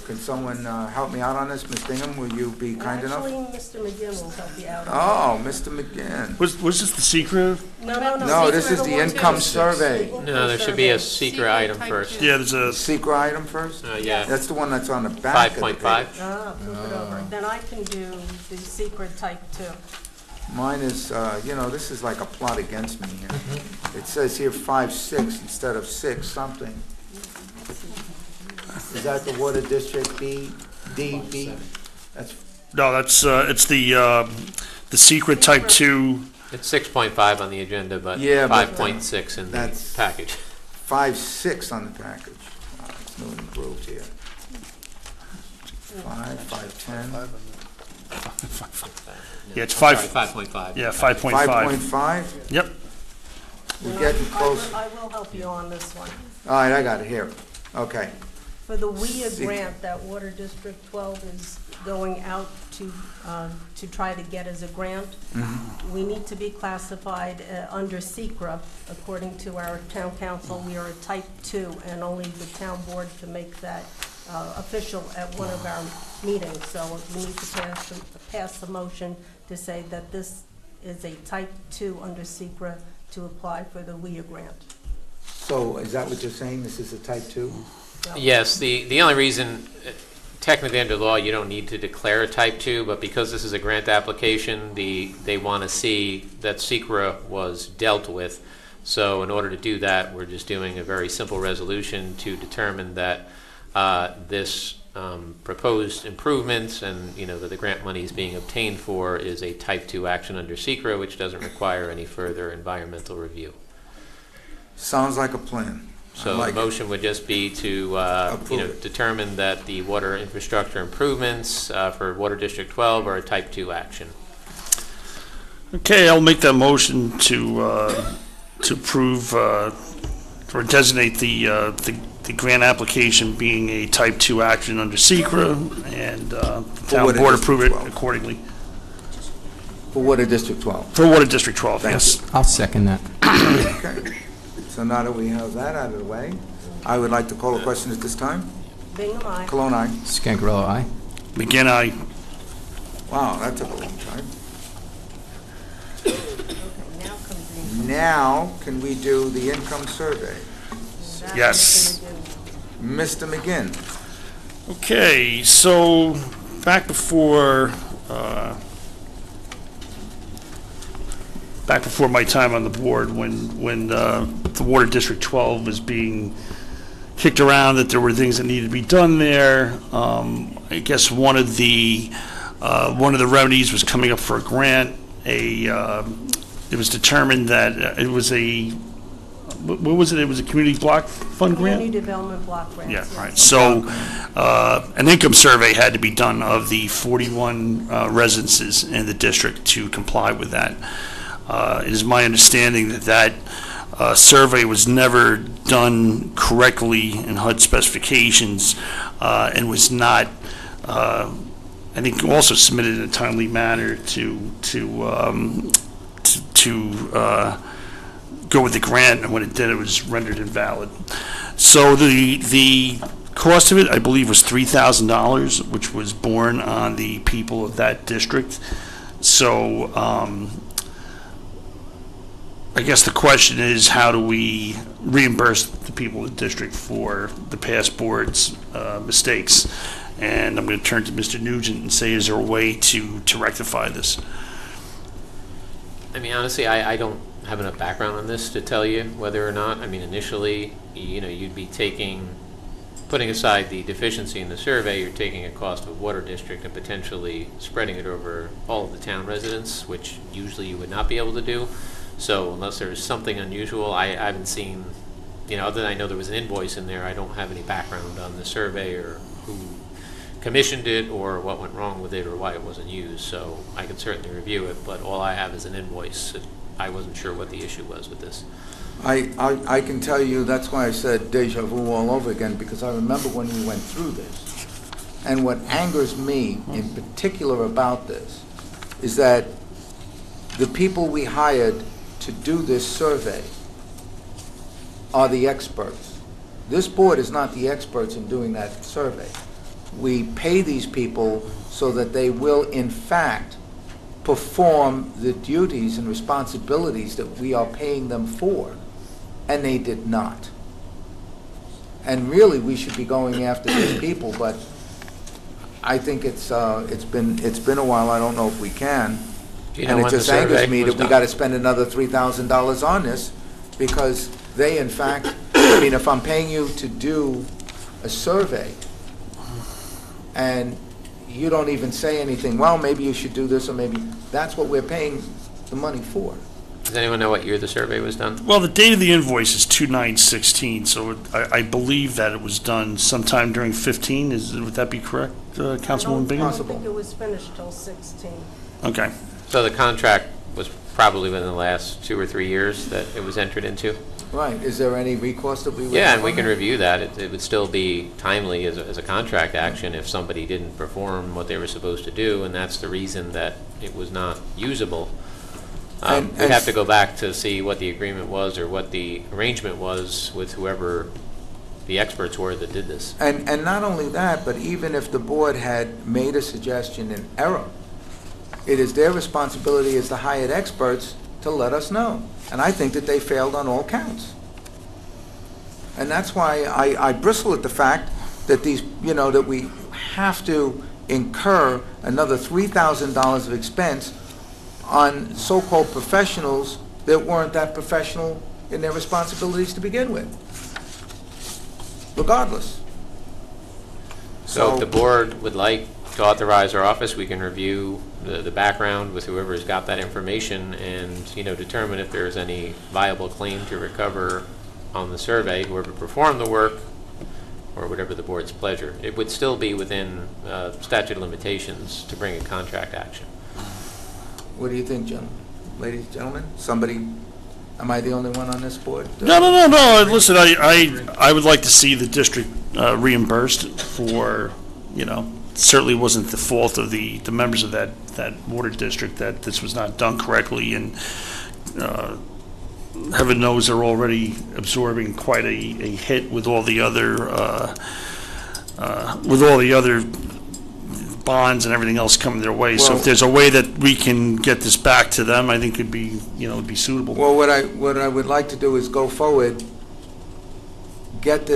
Can someone help me out on this? Ms. Bingham, will you be kind enough? Actually, Mr. McGinn will help you out. Oh, Mr. McGinn. Was this the secret? No. No, this is the income survey. No, there should be a secret item first. Yeah, there's a, Secret item first? Yeah. That's the one that's on the back of the page. 5.5. Flip it over. Then I can do the secret type 2. Mine is, this is like a plot against me here. It says here 5.6 instead of 6 something. Is that the Water District B, D, B? That's, no, that's, it's the secret type 2. It's 6.5 on the agenda, but Yeah, but, 5.6 in the that's- package. 5.6 on the package. It's new and improved here. 5.10. Yeah, it's Sorry, 5. 5.5. Yeah, 5.5. 5.5? Yep. We're getting close. I will help you on this one. All right, I got it here. Okay. For the WIA grant that Water District 12 is going out to try to get as a grant, we need to be classified under SECRA. According to our town council, we are a type 2, and only the town board can make that official at one of our meetings. So we need to pass the motion to say that this is a type 2 under SECRA to apply for the WIA grant. So is that what you're saying? This is a type 2? Yes, the only reason, technically under law, you don't need to declare a type 2, but because this is a grant application, they want to see that SECRA was dealt with. So in order to do that, we're just doing a very simple resolution to determine that this proposed improvements and, that the grant money is being obtained for is a type 2 action under SECRA, which doesn't require any further environmental review. Sounds like a plan. So like the motion would just be to, Approve it. determine that the water infrastructure improvements for Water District 12 are a type 2 action. Okay, I'll make that motion to approve or designate the grant application being a type 2 action under SECRA, and the town Water board District approve it 12. accordingly. For Water District 12. For Water District 12, Thank yes. I'll second that. Okay. So now that we have that out of the way, I would like to call a question at this time. Bingham, aye. Cologne, aye. Scangarella, aye. McGinn, aye. Wow, that took a long time. Okay, now comes the... Now, can we do the income survey? that Yes. Mr. McGinn? Okay, so back before my time on the board, when the Water District 12 was being kicked around, that there were things that needed to be done there. I guess one of the remedies was coming up for a grant. It was determined that it was a what was it? It was a community block fund grant? Community Development Block Grants. Yeah, yes. right. So, an income survey had to be done of the 41 residences in the district to comply with that. It is my understanding that that survey was never done correctly in HUD specifications, and was not, I think, also submitted in a timely manner to go with the grant, and when it did, it was rendered invalid. So the cost of it, I believe, was $3,000, which was borne on the people of that district. So I guess the question is, how do we reimburse the people of the district for the past board's mistakes? And I'm going to turn to Mr. Nugent and say, is there a way to rectify this? I mean, honestly, I don't have enough background on this to tell you whether or not. I mean, initially, you'd be putting aside the deficiency in the survey, you're taking a cost of water district and potentially spreading it over all of the town residents, which usually you would not be able to do. So unless there's something unusual, I haven't seen, other than I know there was an invoice in there, I don't have any background on the survey or who commissioned it or what went wrong with it or why it wasn't used. So I can certainly review it, but all I have is an invoice. I wasn't sure what the issue was with this. I can tell you, that's why I said deja vu all over again, because I remember when we went through this. And what angers me in particular about this is that the people we hired to do this survey are the experts. This board is not the experts in doing that survey. We pay these people so that they will, in fact, perform the duties and responsibilities that we are paying them for, and they did not. And really, we should be going after these people, but I think it's been a while. I don't know if we can. Do you know And it when the just angers survey me was that we done? got to spend another $3,000 on this, because they, in fact, I mean, if I'm paying you to do a survey, and you don't even say anything, well, maybe you should do this, or maybe, that's what we're paying the money for. Does anyone know what year the survey was done? Well, the date of the invoice is 2/9/16, so I believe that it was done sometime during 15. Would that be correct, Councilwoman Bingham? I don't think it was finished till 16. Okay. So the contract was probably within the last 2 or 3 years that it was entered into? Right, is there any recourse that we would Yeah, have and we on can that? review that. It would still be timely as a contract action if somebody didn't perform what they were supposed to do, and that's the reason that it was not usable. We'd have to go back to see what the agreement was or what the arrangement was with whoever the experts were that did this. And not only that, but even if the board had made a suggestion in error, it is their responsibility as the hired experts to let us know. And I think that they failed on all counts. And that's why I bristle at the fact that that we have to incur another $3,000 of expense on so-called professionals that weren't that professional in their responsibilities to begin with, regardless. So if the board would like to authorize our office, we can review the background with whoever has got that information and, determine if there's any viable claim to recover on the survey, whoever performed the work, or whatever the board's pleasure. It would still be within statute of limitations to bring a contract action. What do you think, gentlemen? Ladies, gentlemen? Am I the only one on this board? No. Listen, I would like to see the district reimbursed for, certainly wasn't the fault of the members of that water district that this was not done correctly, and heaven knows they're already absorbing quite a hit with all the other bonds and everything else coming their way. So if there's a way that we can get this back to them, I think it'd be suitable. Well, what I would like to do is go forward, at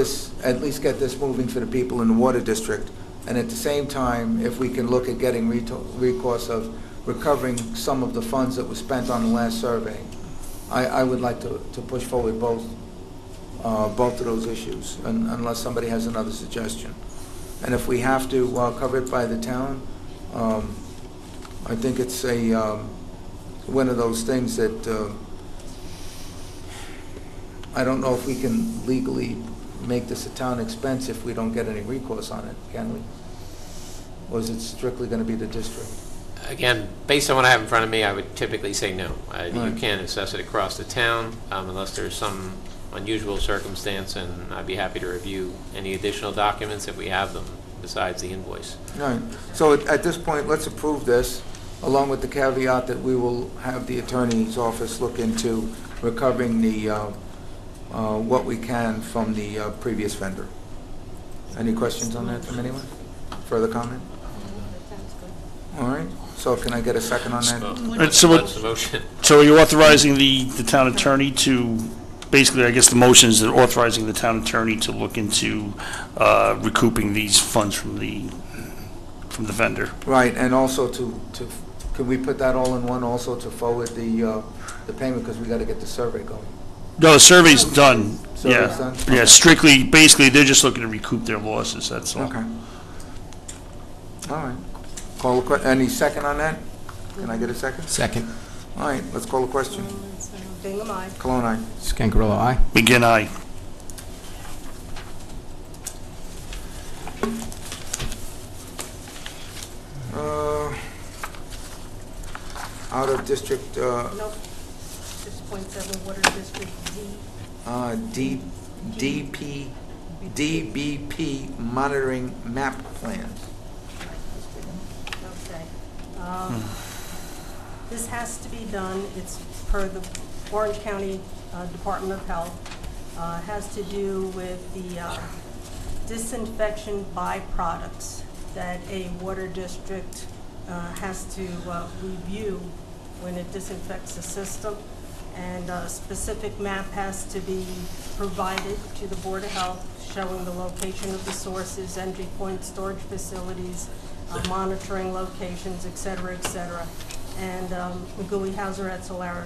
least get this moving for the people in the water district, and at the same time, if we can look at getting recourse of recovering some of the funds that were spent on the last survey, I would like to push forward both of those issues, unless somebody has another suggestion. And if we have to cover it by the town, I think it's one of those things that I don't know if we can legally make this a town expense if we don't get any recourse on it, can we? Or is it strictly going to be the district? Again, based on what I have in front of me, I would typically say no. You Right. can't assess it across the town unless there's some unusual circumstance, and I'd be happy to review any additional documents if we have them besides the invoice. All right, so at this point, let's approve this, along with the caveat that we will have the attorney's office look into recovering the, what we can from the previous vendor. Any questions on that from anyone? Further comment? All right, so can I get a second on that? Right, so what- What's the motion? So you're authorizing the town attorney to, basically, I guess the motion is that authorizing the town attorney to look into recouping these funds from the vendor. Right, and also can we put that all in one also to forward the payment, because we got to get the survey going? No, the survey's done. Survey's Yeah. done? Yeah, strictly, basically, they're just looking to recoup their losses, that's all. Okay. All right. Any second on that? Can I get a second? Second. All right, let's call the question. Bingham, aye. Cologne, aye. Scangarello, aye. Begin I. Out of district, Nope. 6.7 Water District D. DBP monitoring map plans. Okay. This has to be done, it's per the Orange County Department of Health. Has to do with the disinfection byproducts that a water district has to review when it disinfects the system. And a specific map has to be provided to the Board of Health showing the location of the sources, entry points, storage facilities, monitoring locations, et cetera, et cetera. And McGooey Hauser Etzel, our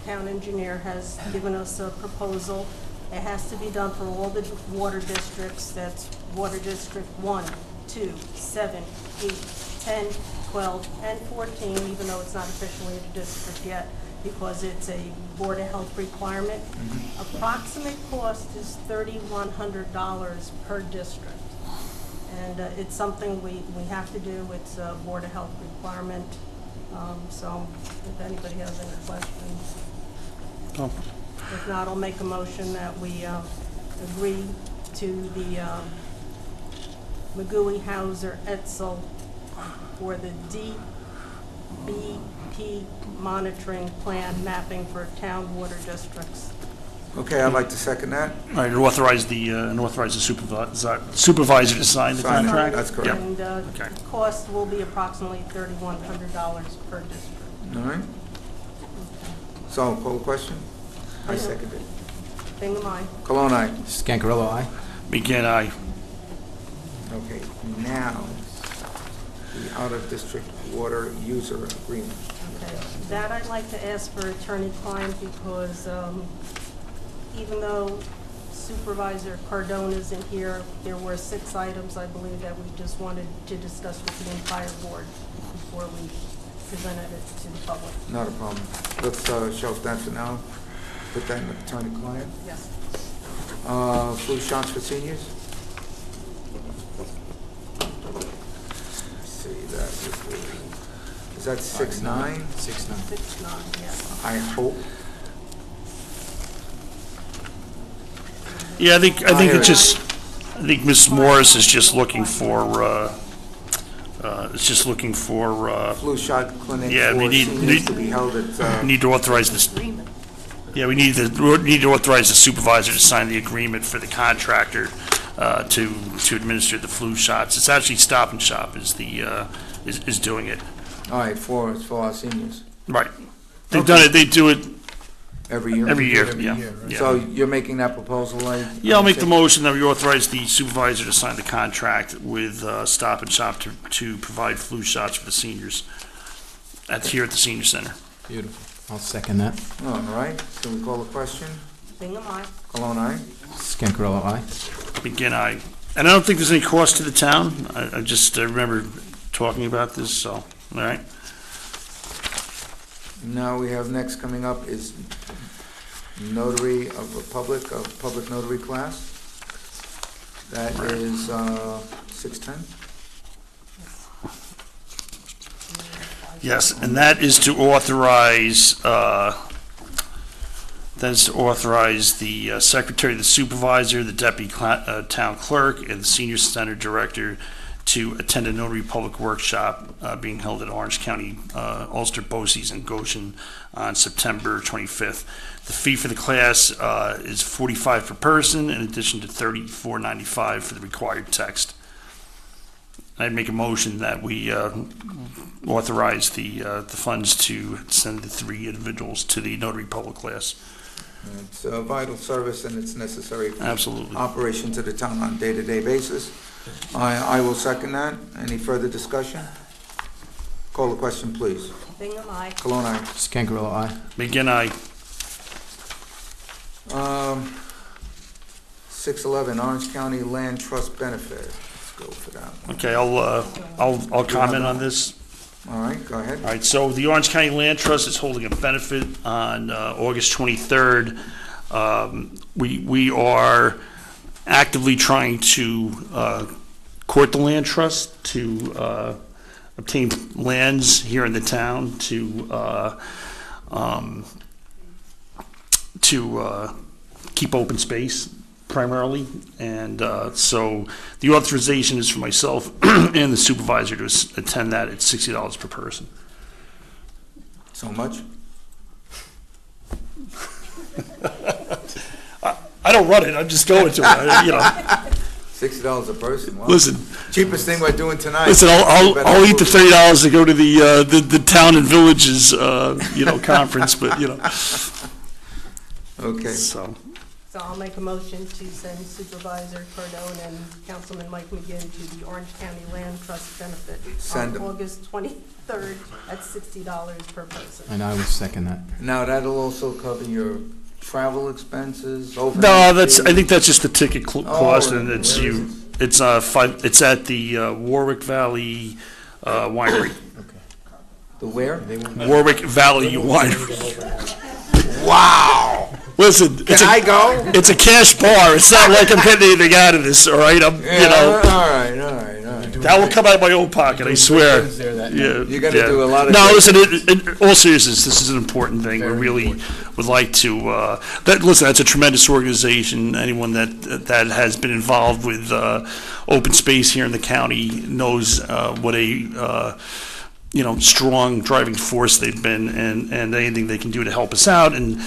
town engineer, has given us a proposal. It has to be done for all the water districts. That's Water District 1, 2, 7, 8, 10, 12, and 14, even though it's not officially a district yet, because it's a Board of Health requirement. Approximate cost is $3,100 per district. And it's something we have to do. It's a Board of Health requirement. So if anybody has any questions. Oh. If not, I'll make a motion that we agree to the McGooey Hauser Etzel for the DBP monitoring plan mapping for town water districts. Okay, I'd like to second that. All right, and authorize the supervisor to sign the Sign it. contract? That's correct. And Okay. cost will be approximately $3,100 per district. All right. So, call the question? I second it. Bingham, aye. Cologne, aye. Scangarello, aye. Begin I. Okay, now, the out-of-district water user agreement. Okay, that I'd like to ask for attorney-client because even though Supervisor Cardone isn't here, there were 6 items, I believe, that we just wanted to discuss with the entire board before we presented it to the public. Not a problem. Let's shelve that for now. Put that in the attorney-client. Yes. Flu shots for seniors? Let's see, that is that 6-9? 6-9. 6-9, yes. I hope. Yeah, I think hear it's it. just, I think Ms. Morris is just looking for, Flu shot clinic Yeah, for we need- seniors to be held at, we need to authorize this. Yeah, we need to authorize the supervisor to sign the agreement for the contractor to administer the flu shots. It's actually Stop and Shop is doing it. all right, for our seniors. Right. They've done it, they do it Every year? every year, Every yeah. year, right? Yeah. So you're making that proposal, like? Yeah, I'll make the motion that we authorize the supervisor to sign the contract with Stop and Shop to provide flu shots for the seniors here at the senior center. Beautiful. I'll second that. All right, can we call the question? Bingham, aye. Cologne, aye? Scangarello, aye. Begin I. And I don't think there's any cost to the town. I just remember talking about this, so, all right. Now we have next coming up is notary of public notary class. That is 610. Yes, and that is to authorize, the secretary, the supervisor, the deputy town clerk, and the senior center director to attend a notary public workshop being held at Orange County, Ulster, BOCES, and Goshen on September 25th. The fee for the class is $45 per person, in addition to $34.95 for the required text. I'd make a motion that we authorize the funds to send the 3 individuals to the notary public class. It's a vital service and it's necessary for Absolutely. operation to the town on a day-to-day basis. I will second that. Any further discussion? Call the question, please. Bingham, aye. Cologne, aye. Scangarello, aye. McGinn, aye. 611, Orange County Land Trust Benefit. Let's go for that one. Okay, I'll comment on this. All right, go ahead. All right, so the Orange County Land Trust is holding a benefit on August 23rd. We are actively trying to court the land trust to obtain lands here in the town to keep open space primarily. And so the authorization is for myself and the supervisor to attend that at $60 per person. So much? I don't run it, I'm just going to it, you know. $60 a person. Wow. Listen. Cheapest thing we're doing tonight. Listen, I'll eat the $30 to go to the town and villages, conference, but, Okay. So, So I'll make a motion to send Supervisor Cardone and Councilman Mike McGinn to the Orange County Land Trust Benefit Send on them. August 23rd at $60 per person. And I will second that. Now, that'll also cover your travel expenses, no, overnight I fee? think that's just the ticket cost, and where it's is it's at the Warwick Valley Winery. The where? Warwick Valley Winery. Wow! Listen, Can I go? It's a cash bar. It's not like I'm getting anything out of this, all right? All right. That will come out of my own pocket, I swear. You're gonna do a lot of No, good. listen, in all seriousness, this is an important thing. We really would like to, listen, that's a tremendous organization. Anyone that has been involved with open space here in the county knows what a strong driving force they've been, and anything they can do to help us out, and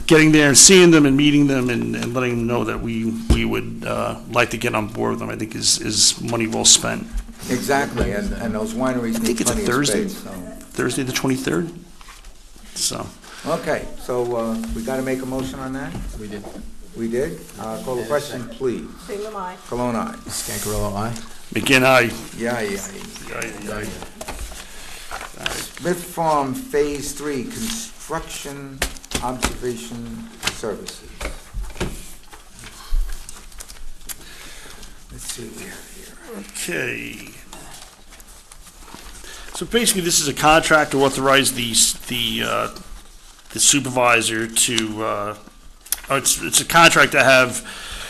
getting there and seeing them and meeting them and letting them know that we would like to get on board with them, I think is money well spent. Exactly, and those wineries I need think it's a plenty of Thursday, space, so. Thursday the 23rd. So, Okay, so we gotta make a motion on that? We did. We did? Call the question, please. Bingham, aye. Cologne, aye. Scangarello, aye. McGinn, aye. Yeah. Smith Farm Phase 3 Construction Observation Services. Let's see what we have here. Okay. So basically, this is a contract to authorize the supervisor to, it's a contract to have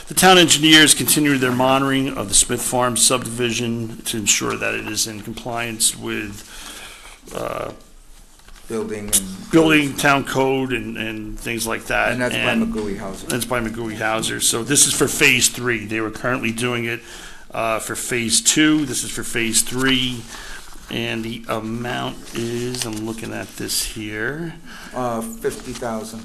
the town engineers continue their monitoring of the Smith Farm subdivision to ensure that it is in compliance with building, town code, and things like that. And that's by McGooey Hauser. That's by McGooey Hauser. So this is for Phase 3. They were currently doing it for Phase 2. This is for Phase 3. And the amount is, I'm looking at this here. 50,000.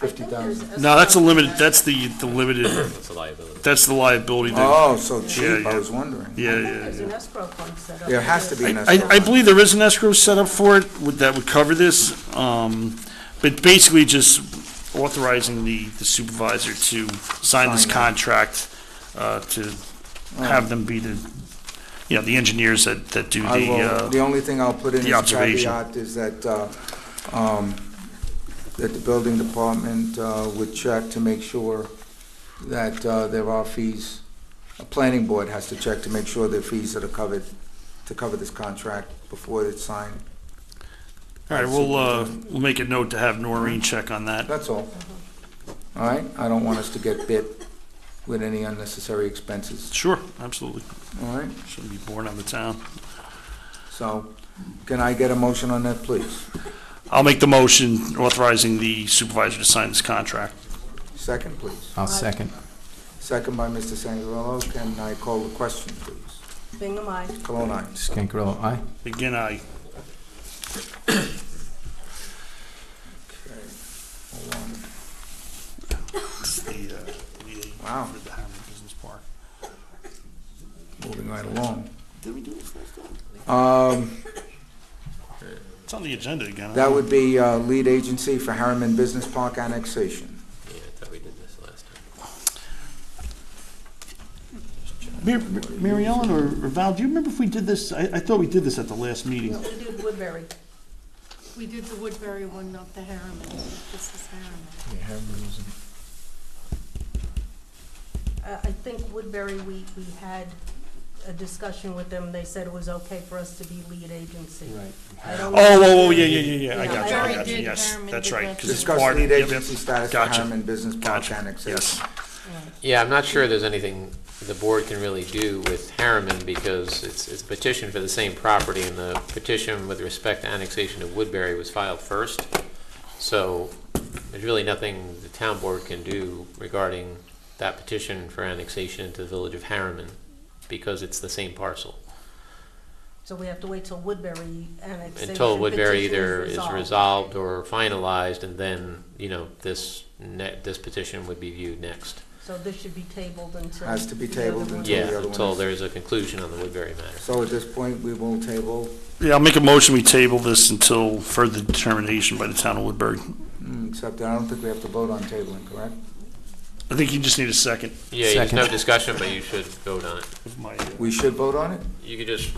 50,000. No, that's a limited, that's the limited, That's a liability. that's the liability. Oh, so cheap, Yeah, I was wondering. Yeah. There's an escrow fund set up. There has to be an I escrow. believe there is an escrow set up for it that would cover this, but basically just authorizing the supervisor to sign this Sign that. contract to have them be the engineers that do The only thing I'll put in the as a observation. caveat is that that the building department would check to make sure that there are fees. A planning board has to check to make sure there are fees that are covered to cover this contract before it's signed. All right, we'll make a note to have Noreen check on that. That's all. All right? I don't want us to get bit with any unnecessary expenses. Sure, absolutely. All right? Shouldn't be borne on the town. So, can I get a motion on that, please? I'll make the motion authorizing the supervisor to sign this contract. Second, please. I'll second. Second by Mr. Sangarello. Can I call the question, please? Bingham, aye. Cologne, aye. Scancarello, aye. Again, aye. Okay, hold on. It's the, Wow. for the Harriman Business Park. Moving right along. Did we do this last time? It's on the agenda again. That would be lead agency for Harriman Business Park annexation. Yeah, I thought we did this last time. Mary Ellen or Val, do you remember if we did this? I thought we did this at the last meeting. No, we did Woodbury. We did the Woodbury one, not the Harriman. This is Harriman. I think Woodbury, we had a discussion with them. They said it was okay for us to be lead agency. Right. I don't Oh, know. yeah, I got you, Harriman I got you, did, yes, Harriman that's did right. that. 'Cause it's Discuss part- lead yep, agency status for Gotcha. Harriman Business Park Gotcha. annexation. Yes. Yeah, I'm not sure there's anything the board can really do with Harriman because it's a petition for the same property, and the petition with respect to annexation of Woodbury was filed first. So there's really nothing the town board can do regarding that petition for annexation into the village of Harriman because it's the same parcel. So we have to wait till Woodbury annexation. Until Woodbury petition either is resolved or finalized, and then, this petition would be viewed next. So this should be tabled until. Has to be the other tabled one- until- Yeah, the other one until is- there's a conclusion on the Woodbury matter. So at this point, we will table, Yeah, I'll make a motion, we table this until further determination by the town of Woodbury. except that I don't think we have to vote on tabling, correct? I think you just need a second. Yeah, there's no Second. discussion, but you should vote on it. of my, We should vote on it? You could just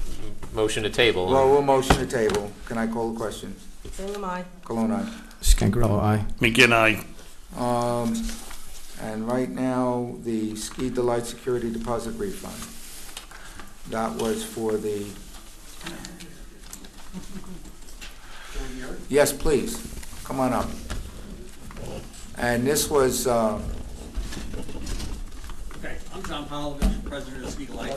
motion to table. Well, we'll motion to table. Can I call the question? Bingham, aye. Cologne, aye. Scancarello, aye. McGinn, aye. And right now, the Ski Delight Security Deposit Refund. That was for the... Yes, please. Come on up. And this was, Okay, I'm John Polovich, president of Ski Delight.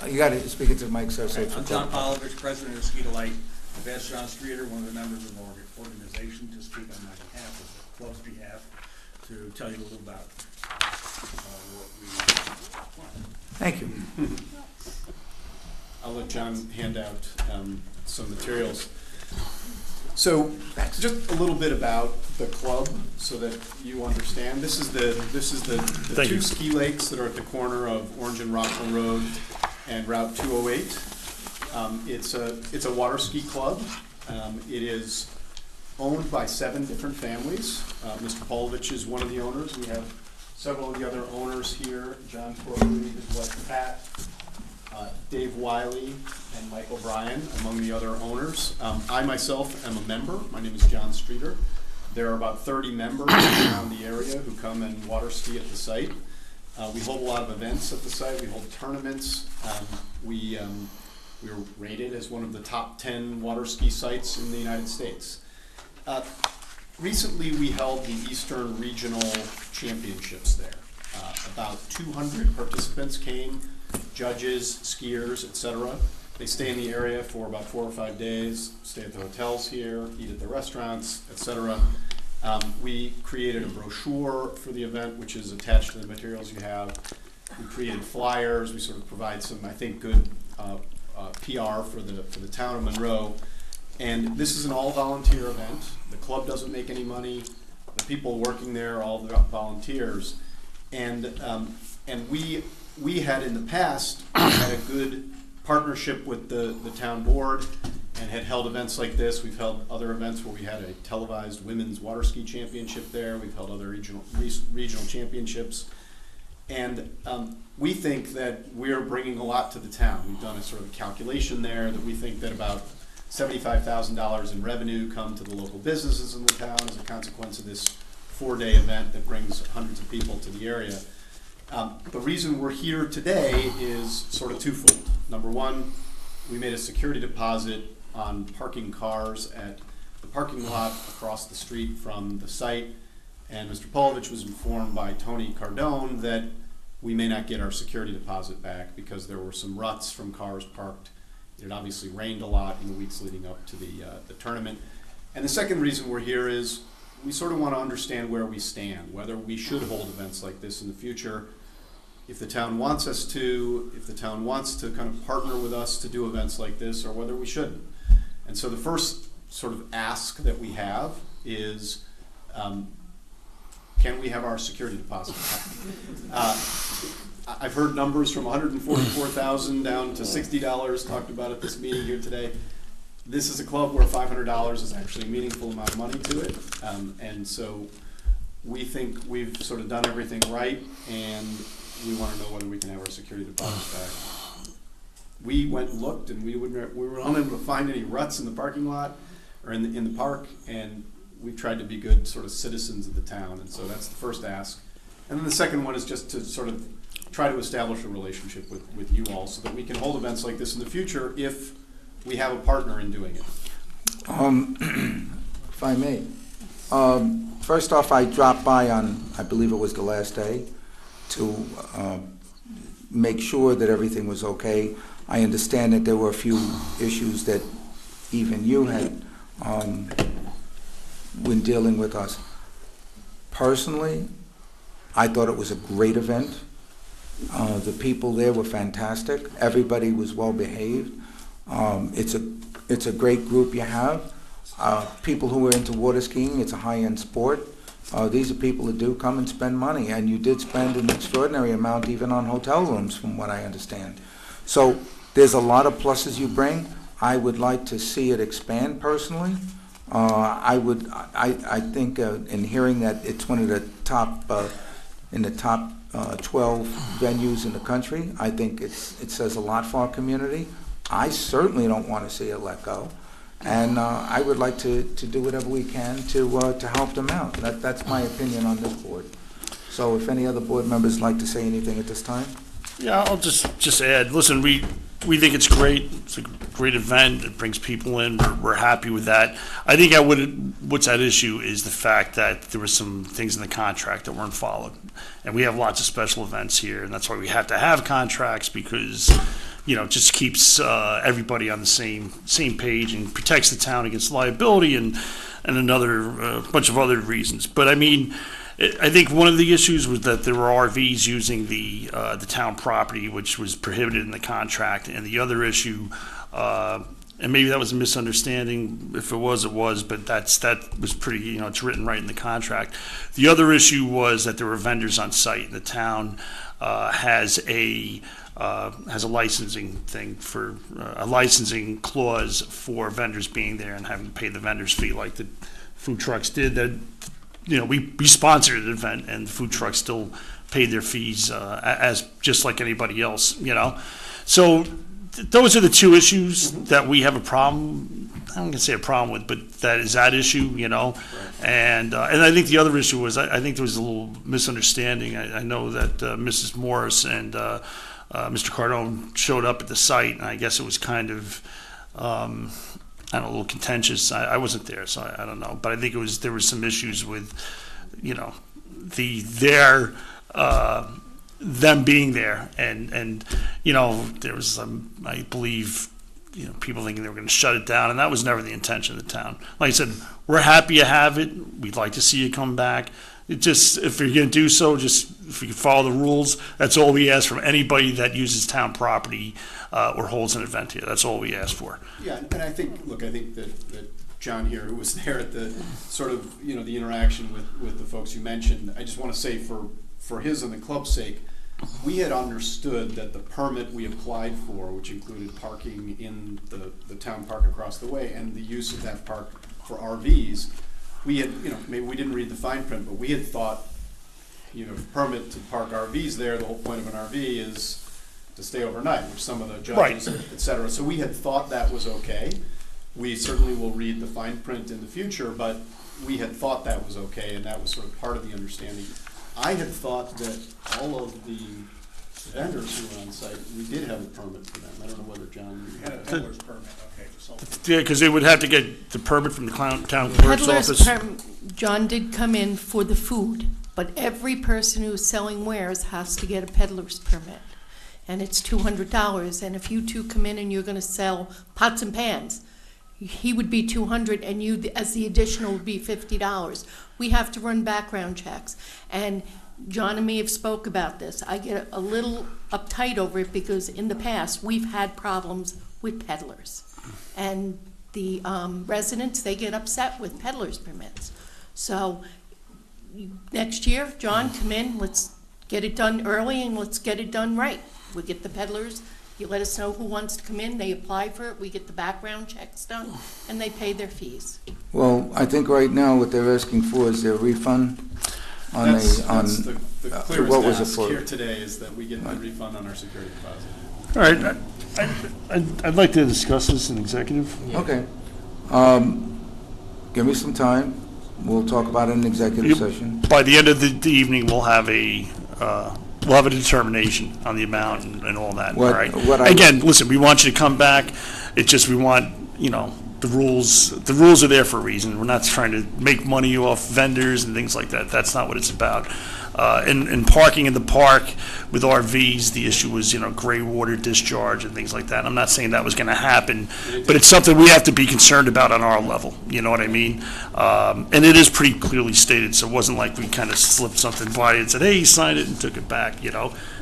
you got to speak into the mic, sir. so it's I'm John recorded. Polovich, president of Ski Delight. I've asked John Streeter, one of the members of our organization, to speak on my behalf, of the club's behalf, to tell you a little about what we want. Thank you. I'll let John hand out some materials. So, just a little bit about the club, so that you understand. This is the Thank two you. ski lakes that are at the corner of Orange and Rockville Road and Route 208. It's a water ski club. It is owned by 7 different families. Mr. Polovich is one of the owners. We have several of the other owners here. John Corley, his wife Pat, Dave Wiley, and Mike O'Brien among the other owners. I myself am a member. My name is John Streeter. There are about 30 members around the area who come and water ski at the site. We hold a lot of events at the site. We hold tournaments. We were rated as one of the top 10 water ski sites in the United States. Recently, we held the Eastern Regional Championships there. About 200 participants came, judges, skiers, etc. They stay in the area for about 4 or 5 days, stay at the hotels here, eat at the restaurants, etc. We created a brochure for the event, which is attached to the materials you have. We created flyers. We sort of provide some, I think, good PR for the town of Monroe. And this is an all-volunteer event. The club doesn't make any money. The people working there are all volunteers. And we had in the past had a good partnership with the town board and had held events like this. We've held other events where we had a televised women's water ski championship there. We've held other regional championships. And we think that we're bringing a lot to the town. We've done a sort of calculation there that we think that about $75,000 in revenue come to the local businesses in the town as a consequence of this 4-day event that brings hundreds of people to the area. The reason we're here today is sort of twofold. Number one, we made a security deposit on parking cars at the parking lot across the street from the site. And Mr. Polovich was informed by Tony Cardone that we may not get our security deposit back because there were some ruts from cars parked. It had obviously rained a lot in the weeks leading up to the tournament. And the second reason we're here is we sort of want to understand where we stand, whether we should hold events like this in the future. If the town wants us to, if the town wants to kind of partner with us to do events like this, or whether we shouldn't. And so the first sort of ask that we have is, can we have our security deposit back? I've heard numbers from $144,000 down to $60 talked about at this meeting here today. This is a club where $500 is actually a meaningful amount of money to it. And so we think we've sort of done everything right, and we want to know whether we can have our security deposits back. We went and looked, and we were unable to find any ruts in the parking lot or in the park, and we've tried to be good sort of citizens of the town, and so that's the first ask. And then the second one is just to sort of try to establish a relationship with you all so that we can hold events like this in the future if we have a partner in doing it. If I may. First off, I dropped by on, I believe it was the last day, to make sure that everything was okay. I understand that there were a few issues that even you had when dealing with us. Personally, I thought it was a great event. The people there were fantastic. Everybody was well behaved. It's a great group you have. People who are into water skiing, it's a high-end sport. These are people that do come and spend money, and you did spend an extraordinary amount even on hotel rooms, from what I understand. So there's a lot of pluses you bring. I would like to see it expand personally. I think in hearing that it's one of the top in the top 12 venues in the country, I think it says a lot for our community. I certainly don't want to see it let go. And I would like to do whatever we can to help them out. That's my opinion on this board. So if any other board members like to say anything at this time? Yeah, I'll just add, listen, we think it's great. It's a great event. It brings people in. We're happy with that. I think what's at issue is the fact that there were some things in the contract that weren't followed. And we have lots of special events here, and that's why we have to have contracts, because it just keeps everybody on the same page and protects the town against liability and another bunch of other reasons. But I mean, I think one of the issues was that there were RVs using the town property, which was prohibited in the contract. And the other issue, and maybe that was a misunderstanding. If it was, it was. But that was pretty. It's written right in the contract. The other issue was that there were vendors on site. The town has a licensing thing for a licensing clause for vendors being there and having to pay the vendors fee, like the food trucks did. That we sponsored an event, and the food trucks still paid their fees as just like anybody else. So those are the two issues that we have a problem. I'm going to say a problem with, but that is that issue. And I think the other issue was I think there was a little misunderstanding. I know that Mrs. Morris and Mr. Cardone showed up at the site, and I guess it was kind of, a little contentious. I wasn't there, so I don't know. But I think there was some issues with, them being there, and there was I believe, people thinking they were going to shut it down, and that was never the intention of the town. Like I said, we're happy to have it. We'd like to see you come back. It just, if you're going to do so, just if you follow the rules, that's all we ask from anybody that uses town property or holds an event here. That's all we ask for. Yeah, and I think that John here, who was there at the sort of, the interaction with the folks you mentioned, I just want to say for his and the club's sake, we had understood that the permit we applied for, which included parking in the town park across the way and the use of that park for RVs, we had, maybe we didn't read the fine print, but we had thought, permit to park RVs there, the whole point of an RV is to stay overnight, which some of the judges, et cetera. So we had thought that was okay. We certainly will read the fine print in the future, but we had thought that was okay, and that was sort of part of the understanding. I had thought that all of the vendors who were on site, we did have a permit for them. I don't know whether John... We had a peddler's permit, okay, for Yeah, because they would have to get the permit from the town clerk's Peddler's office. John did come in for the food, but every person who's selling wares has to get a peddler's permit. And it's $200, and if you two come in and you're gonna sell pots and pans, he would be $200, and you, as the additional, would be $50. We have to run background checks, and John and me have spoke about this. I get a little uptight over it because in the past, we've had problems with peddlers. And the residents, they get upset with peddlers permits. So next year, John, come in, let's get it done early and let's get it done right. We get the peddlers, you let us know who wants to come in, they apply for it, we get the background checks done, and they pay their fees. Well, I think right now what they're asking for is their refund on That's the the what was clearest it ask for? here today is that we get the refund on our security deposit. All right, I'd like to discuss this in executive. Okay. Give me some time. We'll talk about it in executive session. By the end of the evening, we'll have a determination on the amount and all that, all What- right? what I- Again, listen, we want you to come back, it's just we want, the rules are there for a reason. We're not trying to make money off vendors and things like that, that's not what it's about. In parking in the park with RVs, the issue was, gray water discharge and things like that. I'm not saying that was gonna happen, but it's something we have to be concerned about on our level, you know what I mean? And it is pretty clearly stated, so it wasn't like we kind of slipped something by and said, hey, he signed it and took it back,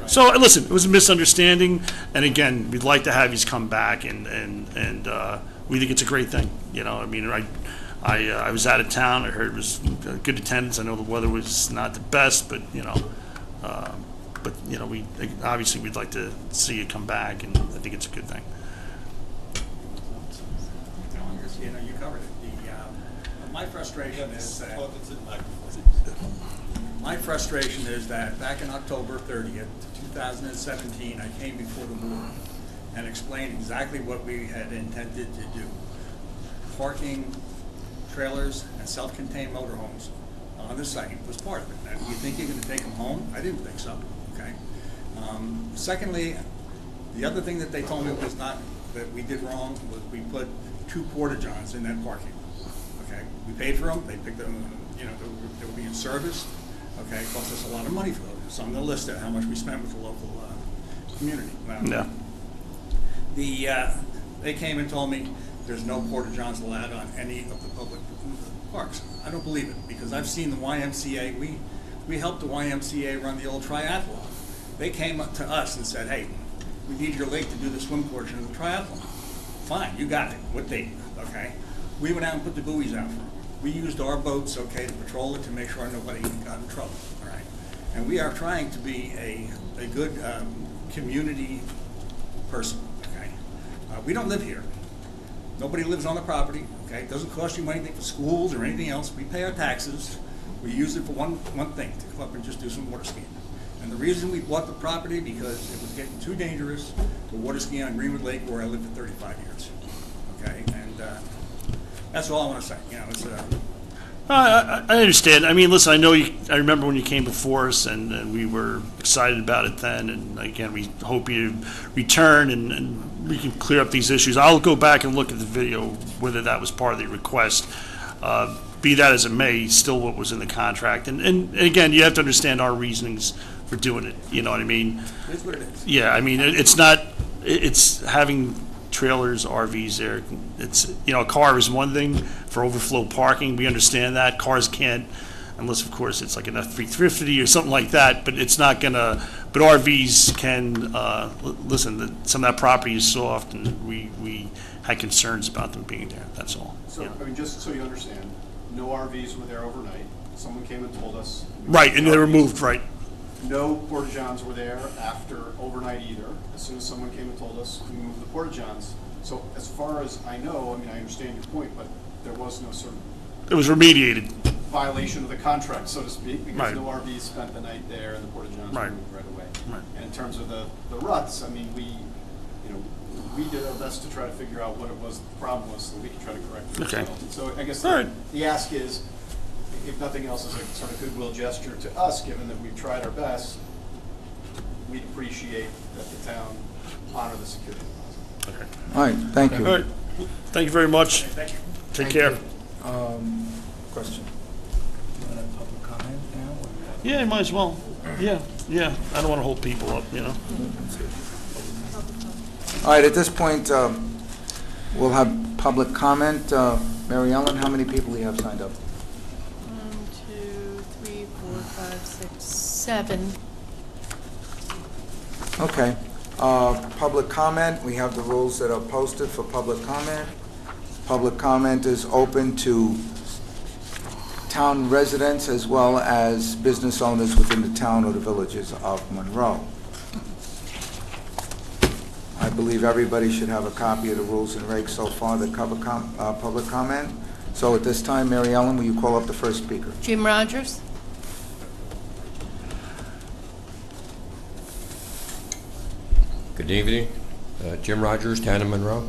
So, listen, it was a misunderstanding, and again, we'd like to have you come back, and we think it's a great thing, I was out of town, I heard it was good attendance, I know the weather was not the best, but, obviously, we'd like to see you come back, and I think it's a good thing. You covered it. My frustration is that back in October 30th, 2017, I came before the board and explained exactly what we had intended to do. Parking trailers and self-contained motorhomes on the site was part of it. Now, do you think you're going to take them home? I didn't think so. Okay. Secondly, the other thing that they told me was not that we did wrong was we put 2 porta-johns in that parking. Okay, we paid for them. They picked them. They were being serviced. Okay, it cost us a lot of money for those. It's on the list of how much we spent with the local community. Now, Yeah. They came and told me there's no porta-johns allowed on any of the public parks. I don't believe it, because I've seen the YMCA, we helped the YMCA run the old triathlon. They came up to us and said, hey, we need your lake to do the swim portion of the triathlon. Fine, you got it, what date, okay? We went out and put the buoys out for them. We used our boats, okay, to patrol it to make sure nobody got in trouble, all right? And we are trying to be a good community person, okay? We don't live here. Nobody lives on the property, okay? It doesn't cost you anything for schools or anything else. We pay our taxes. We use it for one thing, to come up and just do some water skiing. And the reason we bought the property, because it was getting too dangerous to water ski on Greenwood Lake, where I lived for 35 years, okay? And that's all I want to say, it's I understand. I mean, listen, I remember when you came before us, and we were excited about it then, and again, we hope you return and we can clear up these issues. I'll go back and look at the video, whether that was part of the request. Be that as it may, still what was in the contract. And again, you have to understand our reasonings for doing it, you know what I mean? It's what it is. Yeah, I mean, it's having trailers, RVs there. It's, a car is one thing for overflow parking. We understand that. Cars can't, unless of course it's like an F-350 or something like that, but it's not gonna, but RVs can, listen, some of that property is soft, and we had concerns about them being there, that's all. So, just so you understand, no RVs were there overnight. Someone came and told us. Right, and they were moved, right. No porta-johns were there after overnight either. As soon as someone came and told us, we moved the porta-johns. So as far as I know, I understand your point, but there was no sort of... It was remediated. ...violation of the contract, so to speak, because Right. no RVs spent the night there and the porta-johns were Right. moved right away. Right. And in terms of the ruts, we did our best to try to figure out what it was, the problem was, so we could try to correct it. Okay. So I guess All right. the ask is, if nothing else, is a sort of goodwill gesture to us, given that we've tried our best, we'd appreciate that the town honor the security deposit. Okay. All right, thank you. All right. Thank you very much. Thank you. Take Thank care. you. Question? You want a public comment now? Yeah, you might as well. Yeah. I don't want to hold people up, you know. All right, at this point, we'll have public comment. Mary Ellen, how many people do you have signed up? 1, 2, 3, 4, 5, 6, 7. Okay. Public comment, we have the rules that are posted for public comment. Public comment is open to town residents as well as business owners within the town or the villages of Monroe. I believe everybody should have a copy of the rules and regs so far that cover public comment. So at this time, Mary Ellen, will you call up the first speaker? Jim Rogers? Good evening. Jim Rogers, Town of Monroe.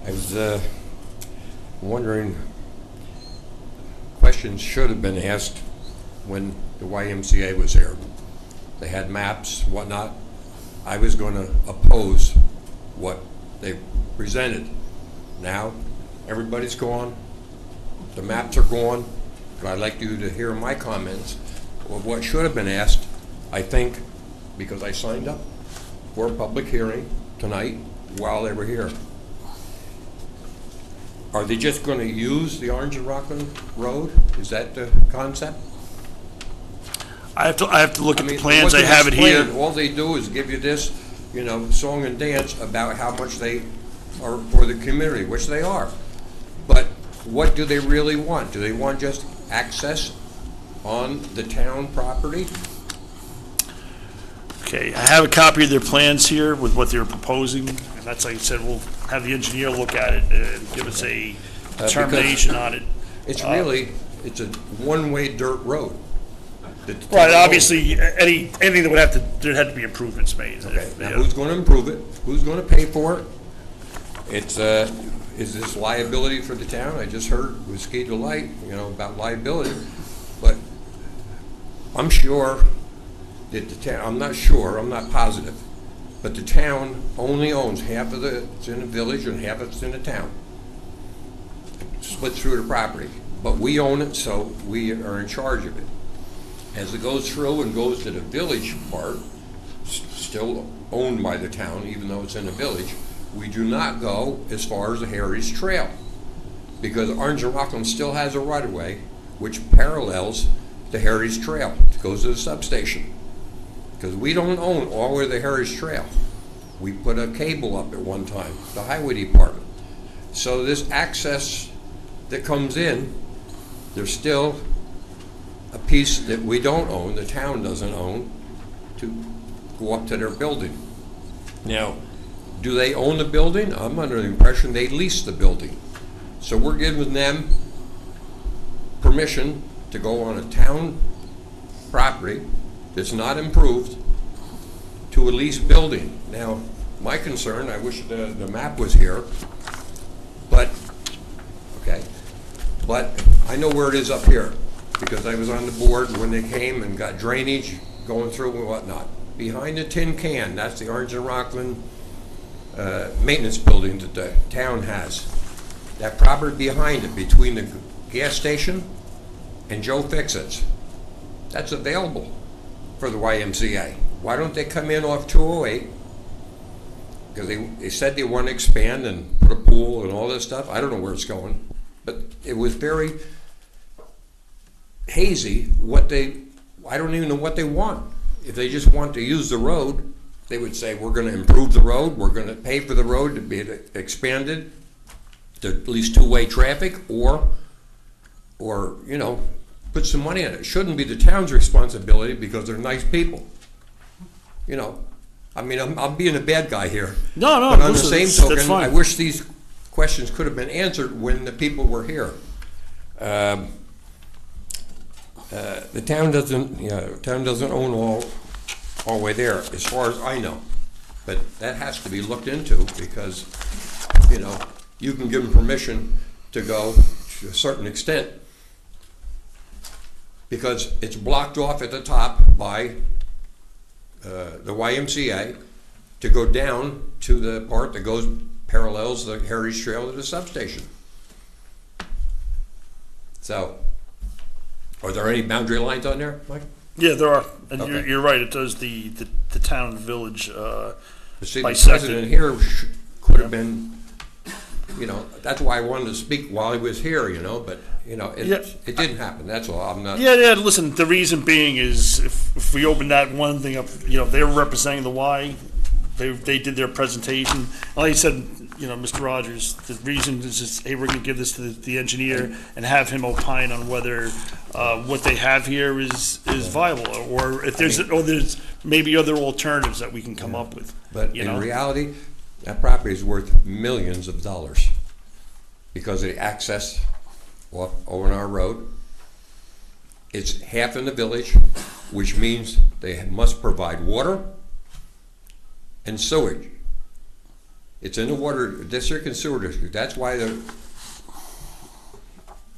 I was wondering, questions should have been asked when the YMCA was here. They had maps, whatnot. I was going to oppose what they presented. Now, everybody's gone. The maps are gone. But I'd like you to hear my comments of what should have been asked, I think, because I signed up for a public hearing tonight while they were here. Are they just going to use the Orange and Rockland Road? Is that the concept? I have to look at the plans. What I they have it here. explain, all they do is give you this, song and dance about how much they are for the community, which they are. But what do they really want? Do they want just access on the town property? Okay, I have a copy of their plans here with what they're proposing, and that's like I said, we'll have the engineer look at it and give us a determination on it. It's it's a one-way dirt road. Right, obviously, anything that would have to, there'd have to be improvements made. Okay, now who's going to improve it? Who's going to pay for it? It's, is this liability for the town? I just heard with Ski Delight, about liability, but I'm sure that the town, I'm not sure, I'm not positive, but the town only owns half of it's in the village and half of it's in the town. Split through the property, but we own it, so we are in charge of it. As it goes through and goes to the village part, still owned by the town, even though it's in the village, we do not go as far as the Harry's Trail, because Orange and Rockland still has a right-of-way which parallels the Harry's Trail. It goes to the substation. Because we don't own all the way to the Harry's Trail. We put a cable up at one time, the highway department. So this access that comes in, there's still a piece that we don't own, the town doesn't own, to go up to their building. Now, do they own the building? I'm under the impression they lease the building. So we're giving them permission to go on a town property that's not improved to a leased building. Now, my concern, I wish the map was here, but I know where it is up here, because I was on the board when they came and got drainage going through and whatnot. Behind the tin can, that's the Orange and Rockland maintenance building that the town has. That property behind it, between the gas station and Joe Fixit's, that's available for the YMCA. Why don't they come in off 208? Because they said they want to expand and put a pool and all this stuff. I don't know where it's going, but it was very hazy I don't even know what they want. If they just want to use the road, they would say, we're going to improve the road, we're going to pay for the road to be expanded to at least two-way traffic, or put some money in it. It shouldn't be the town's responsibility because they're nice people. I'm being a bad guy here. No, but on the listen, same that's token, fine. I wish these questions could have been answered when the people were here. The town doesn't own all the way there, as far as I know. But that has to be looked into, because you can give them permission to go to a certain extent, because it's blocked off at the top by the YMCA to go down to the part that goes parallels the Heritage Trail to the substation. So, are there any boundary lines on there, Mike? Yeah, there are, and Okay. you're right, it does the town and village See, the bisected. president here could have been, you know, that's why I wanted to speak while he was here, you know, but, you know, Yeah. it didn't happen, that's all, I'm not. Yeah, listen, the reason being is if we open that one thing up, you know, they were representing the Y, they did their presentation. Like I said, you know, Mr. Rogers, the reason is just, hey, we're gonna give this to the engineer and have him opine on whether what they have here is viable, or if there's maybe other alternatives that we can come up with. But you in know? reality, that property is worth millions of dollars because of the access off O&R Road. It's half in the village, which means they must provide water and sewage. It's in the water district and sewer district. That's why the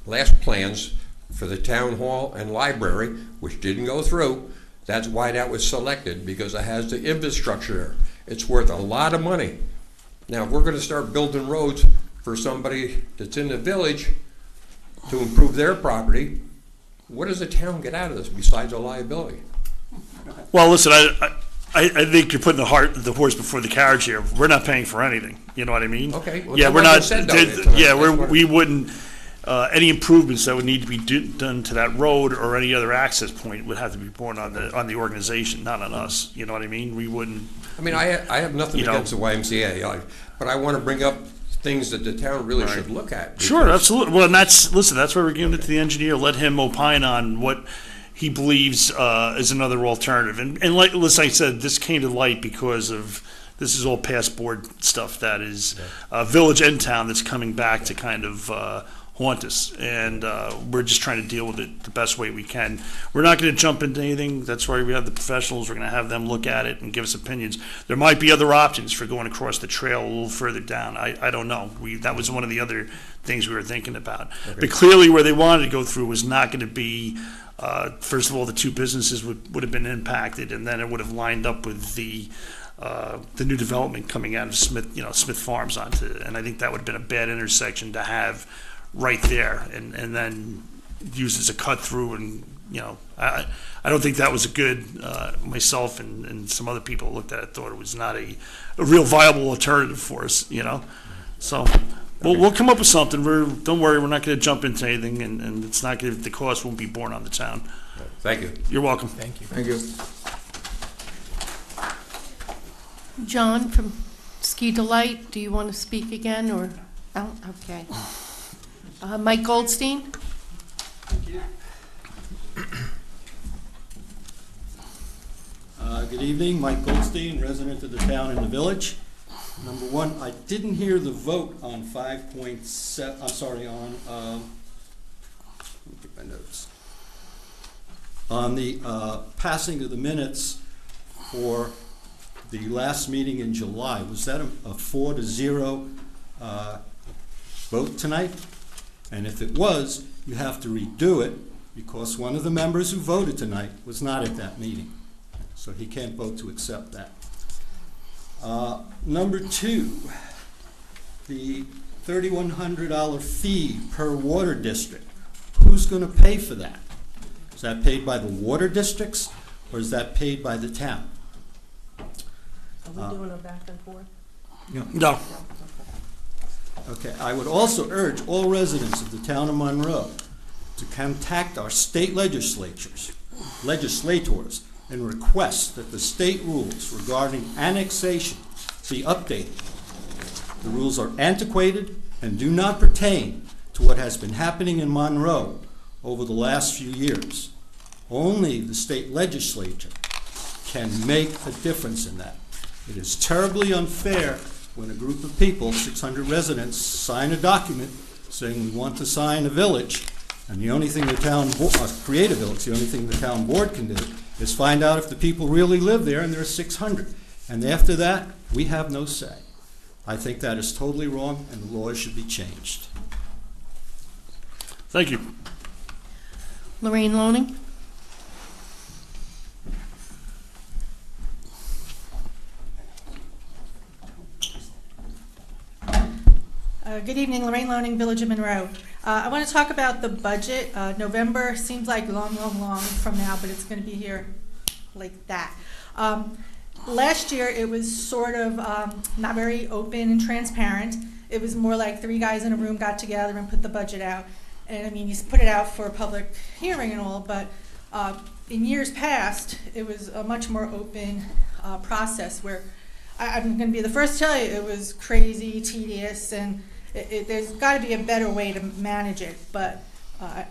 last plans for the town hall and library, which didn't go through, that's why that was selected, because it has the infrastructure there. It's worth a lot of money. Now, if we're gonna start building roads for somebody that's in the village to improve their property, what does the town get out of this besides a liability? Well, listen, I think you're putting the horse before the carriage here. We're not paying for anything. You know what I mean? Okay, well, Yeah, that's we're what I not. said down there tonight. Yeah, That's what- we wouldn't. Any improvements that would need to be done to that road or any other access point would have to be borne on the organization, not on us. You know what I mean? We wouldn't. I mean, I have nothing You know. against the YMCA, but I wanna bring up things that the town really should look at. Sure, because- absolutely. Well, and that's why we're giving it to the engineer. Let him opine on what he believes is another alternative. And like I said, this came to light because of this is all past board stuff that is village and town that's coming back to kind of haunt us, and we're just trying to deal with it the best way we can. We're not going to jump into anything. That's why we have the professionals. We're going to have them look at it and give us opinions. There might be other options for going across the trail a little further down. I don't know. That was one of the other things we were thinking about. Okay. But clearly where they wanted to go through was not going to be, first of all, the two businesses would have been impacted, and then it would have lined up with the new development coming out of Smith Farms onto, and I think that would have been a bad intersection to have right there, and then use as a cut through, and I don't think that was a good. Myself and some other people looked at it thought it was not a real viable alternative for us, So we'll come up with something. Don't worry, we're not going to jump into anything, and it's not going. The cost won't be borne on the town. Thank you. You're welcome. Thank you. Thank you. John from Ski Delight, do you want to speak again, or, oh, okay. Mike Goldstein? Good evening, Mike Goldstein, resident of the town and the village. Number one, I didn't hear the vote on 5.7, I'm sorry, on, let me get my notes. On the passing of the minutes for the last meeting in July. Was that a 4-0 vote tonight? And if it was, you have to redo it because one of the members who voted tonight was not at that meeting. So he can't vote to accept that. Number two, the $3,100 fee per water district. Who's going to pay for that? Is that paid by the water districts or is that paid by the town? Are we doing a back and forth? No. Okay, I would also urge all residents of the town of Monroe to contact our state legislators, and request that the state rules regarding annexation be updated. The rules are antiquated and do not pertain to what has been happening in Monroe over the last few years. Only the state legislature can make a difference in that. It is terribly unfair when a group of people, 600 residents, sign a document saying we want to sign a village, and the only thing the town create a village, the only thing the town board can do is find out if the people really live there, and there are 600. And after that, we have no say. I think that is totally wrong, and the laws should be changed. Thank you. Lorraine Loning? Good evening, Lorraine Loning, Village of Monroe. I want to talk about the budget. November seems like long from now, but it's going to be here like that. Last year, it was sort of not very open and transparent. It was more like 3 guys in a room got together and put the budget out. And I mean, you put it out for a public hearing and all, but in years past, it was a much more open process where I'm going to be the first to tell you it was crazy, tedious, and there's got to be a better way to manage it. But the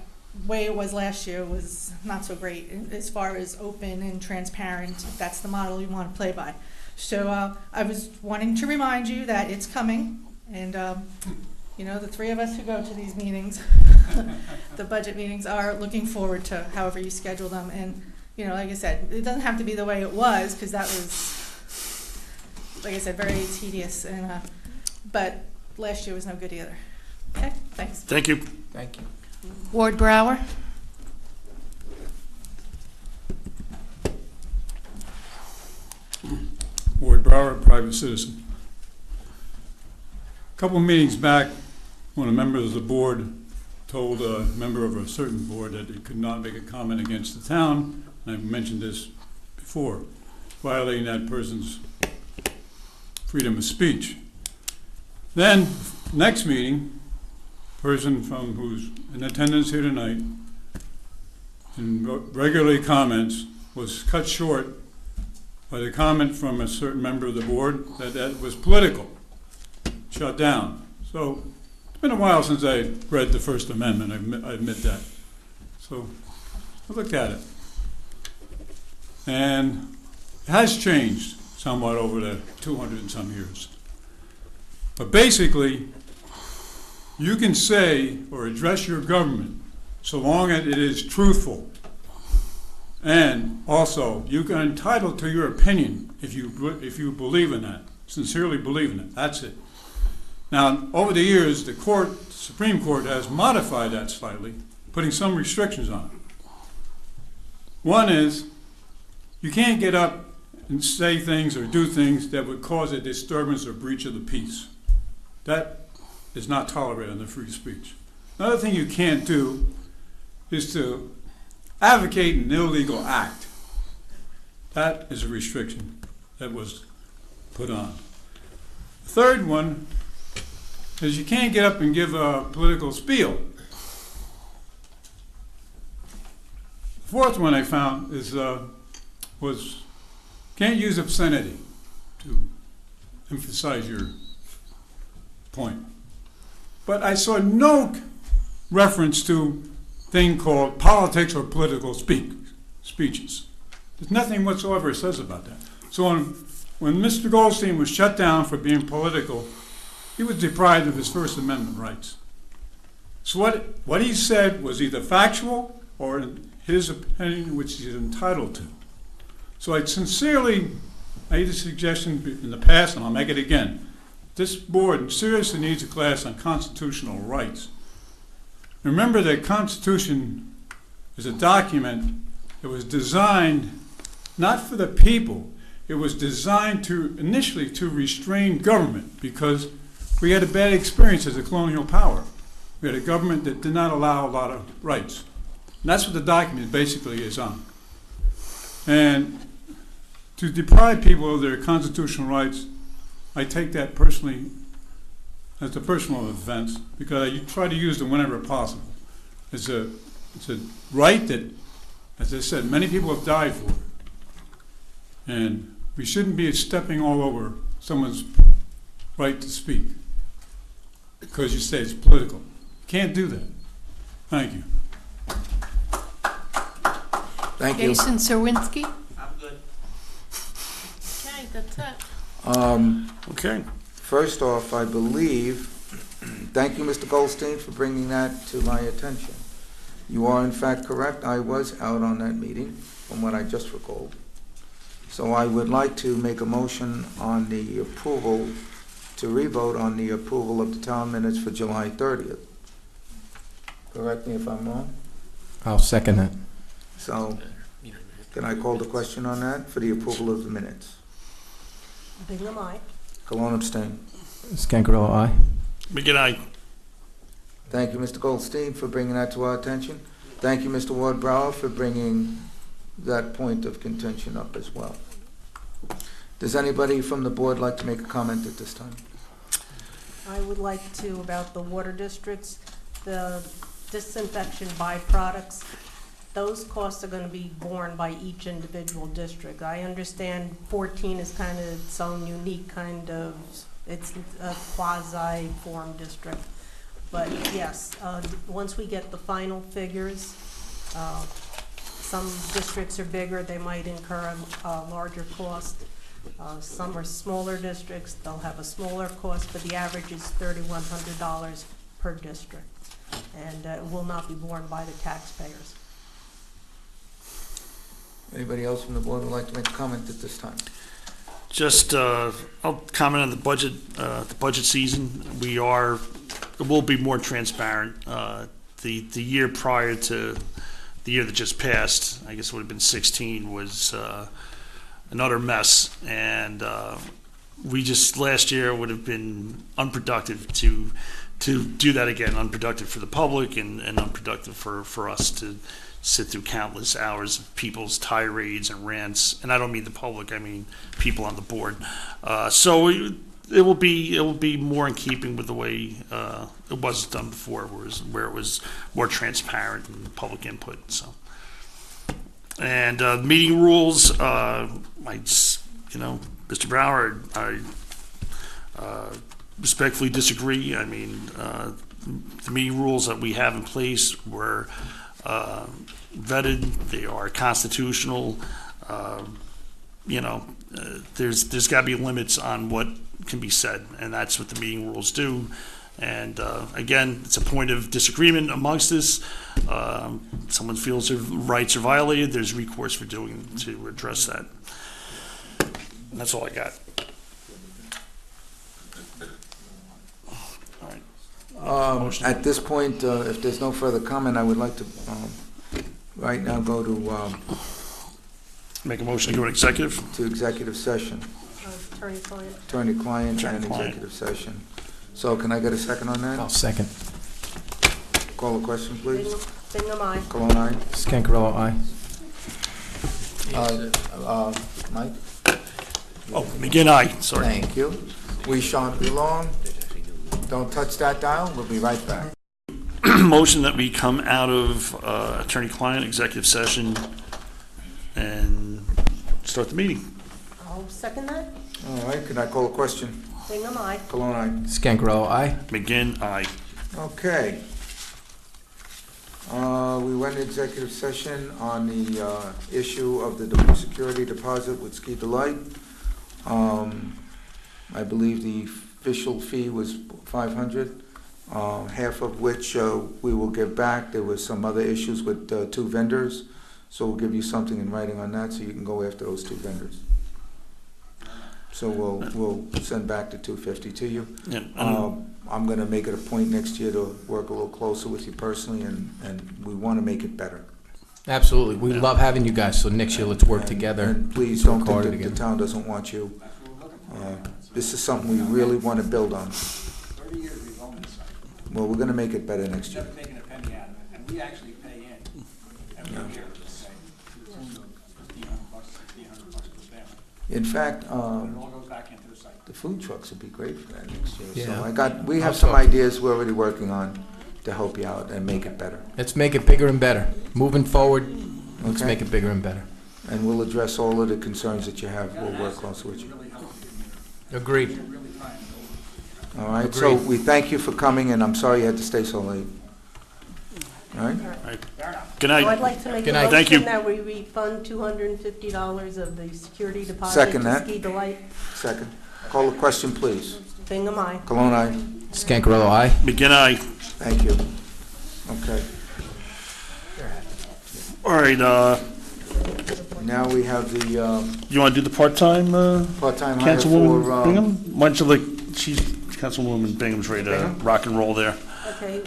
way it was last year was not so great as far as open and transparent, if that's the model you want to play by. So I was wanting to remind you that it's coming, and you know, the 3 of us who go to these meetings, the budget meetings, are looking forward to however you schedule them. And you know, like I said, it doesn't have to be the way it was, because that was, like I said, very tedious. And but last year was no good either. Okay, thanks. Thank you. Thank you. Ward Brower? Ward Brower, private citizen. A couple of meetings back, when a member of the board told a member of a certain board that he could not make a comment against the town, and I've mentioned this before, violating that person's freedom of speech. Then, next meeting, person from who's in attendance here tonight and regularly comments was cut short by the comment from a certain member of the board that was political, shut down. So it's been a while since I read the First Amendment, I admit that. So I looked at it. And it has changed somewhat over the 200 and some years. But basically, you can say or address your government so long as it is truthful. And also, you are entitled to your opinion if you believe in that, sincerely believe in it. That's it. Now, over the years, the Supreme Court has modified that slightly, putting some restrictions on it. One is, you can't get up and say things or do things that would cause a disturbance or breach of the peace. That is not tolerated under free speech. Another thing you can't do is to advocate an illegal act. That is a restriction that was put on. The third one is you can't get up and give a political spiel. The fourth one I found is can't use obscenity to emphasize your point. But I saw no reference to a thing called politics or political speeches. There's nothing whatsoever it says about that. So when Mr. Goldstein was shut down for being political, he was deprived of his First Amendment rights. So what he said was either factual or in his opinion, which he's entitled to. So I sincerely made a suggestion in the past, and I'll make it again. This board seriously needs a class on constitutional rights. Remember that the Constitution is a document that was designed not for the people. It was designed initially to restrain government, because we had a bad experience as a colonial power. We had a government that did not allow a lot of rights. And that's what the document basically is on. And to deprive people of their constitutional rights, I take that personally as a personal offense, because I try to use them whenever possible. It's a right that, as I said, many people have died for. And we shouldn't be stepping all over someone's right to speak because you say it's political. You can't do that. Thank you. Thank you. Jason Serwinski? I'm good. Okay, that's it. Okay. First off, I believe, thank you, Mr. Goldstein, for bringing that to my attention. You are in fact correct. I was out on that meeting, from what I just recalled. So I would like to make a motion on the approval, to revote on the approval of the town minutes for July 30th. Correct me if I'm wrong. I'll second that. So, can I call the question on that for the approval of the minutes? Bingham, aye. Cologne abstain. Scancarello, aye. McGinn, aye. Thank you, Mr. Goldstein, for bringing that to our attention. Thank you, Mr. Ward-Brower, for bringing that point of contention up as well. Does anybody from the board like to make a comment at this time? I would like to, about the water districts, the disinfection byproducts, those costs are gonna be borne by each individual district. I understand 14 is kind of its own unique kind of, it's a quasi-form district. But yes, once we get the final figures, some districts are bigger, they might incur a larger cost. Some are smaller districts, they'll have a smaller cost, but the average is $3,100 per district. And it will not be borne by the taxpayers. Anybody else from the board would like to make a comment at this time? Just, I'll comment on the budget season. It will be more transparent. The year prior to the year that just passed, I guess it would have been 16, was another mess. And we just, last year would have been unproductive to do that again, unproductive for the public and unproductive for us to sit through countless hours of people's tirades and rants, and I don't mean the public, I mean people on the board. So it will be more in keeping with the way it was done before, where it was more transparent and public input. So, and meeting rules, Mr. Brower, I respectfully disagree. I mean, the meeting rules that we have in place were vetted, they are constitutional. There's got to be limits on what can be said, and that's what the meeting rules do. And again, it's a point of disagreement amongst us. Someone feels their rights are violated, there's recourse to address that. And that's all I got. At this point, if there's no further comment, I would like to right now go to make a motion to go to executive session. Attorney-client. Attorney-client and executive session. So can I get a second on that? I'll second. Call the question, please. Bingham, aye. Cologne, aye. Scancarello, aye. Mike? Oh, McGinn, aye. Sorry. Thank you. We shan't be long. Don't touch that dial. We'll be right back. Motion that we come out of attorney-client executive session and start the meeting. I'll second that. All right, can I call a question? Bingham, aye. Cologne, aye. Scancarello, aye. McGinn, aye. Okay. We went into executive session on the issue of the security deposit with Ski Delight. I believe the official fee was $500, half of which we will give back. There was some other issues with 2 vendors, so we'll give you something in writing on that so you can go after those 2 vendors. So we'll send back the $250 to you. Yeah, I'm going to make it a point next year to work a little closer with you personally, and we want to make it better. Absolutely. We love having you guys, so next year let's work together. And please Let's don't work think harder that the together. town doesn't want you. This is something we really want to build on. 30 years we've owned this site. Well, we're going to make it better next year. Never taken a penny out of it, and we actually pay in every year to the site. It's $1,500, $1,600 per family. In fact, It all goes back into the site. the food trucks would be great for that next year. Yeah. So we have some ideas we're already working on to help you out and make it better. Let's make it bigger and better. Moving forward, let's Okay. make it bigger and better. And we'll address all of the concerns that you have. We'll work closely with you. Agreed. All right, so Agreed. we thank you for coming, and I'm sorry you had to stay so late. All right? Good night. So I'd like to make a Good night. Thank you. motion that we refund $250 of the security deposit Second to that. Ski Delight. Second. Call the question, please. Bingham, aye. Cologne, aye. Scancarello, aye. McGinn, aye. Thank you. Okay. All right, Now we have the you want to do the part-time part-time hire Councilwoman for... Bingham? Why don't you Councilwoman Bingham's ready to Bingham? rock and roll there. Okay,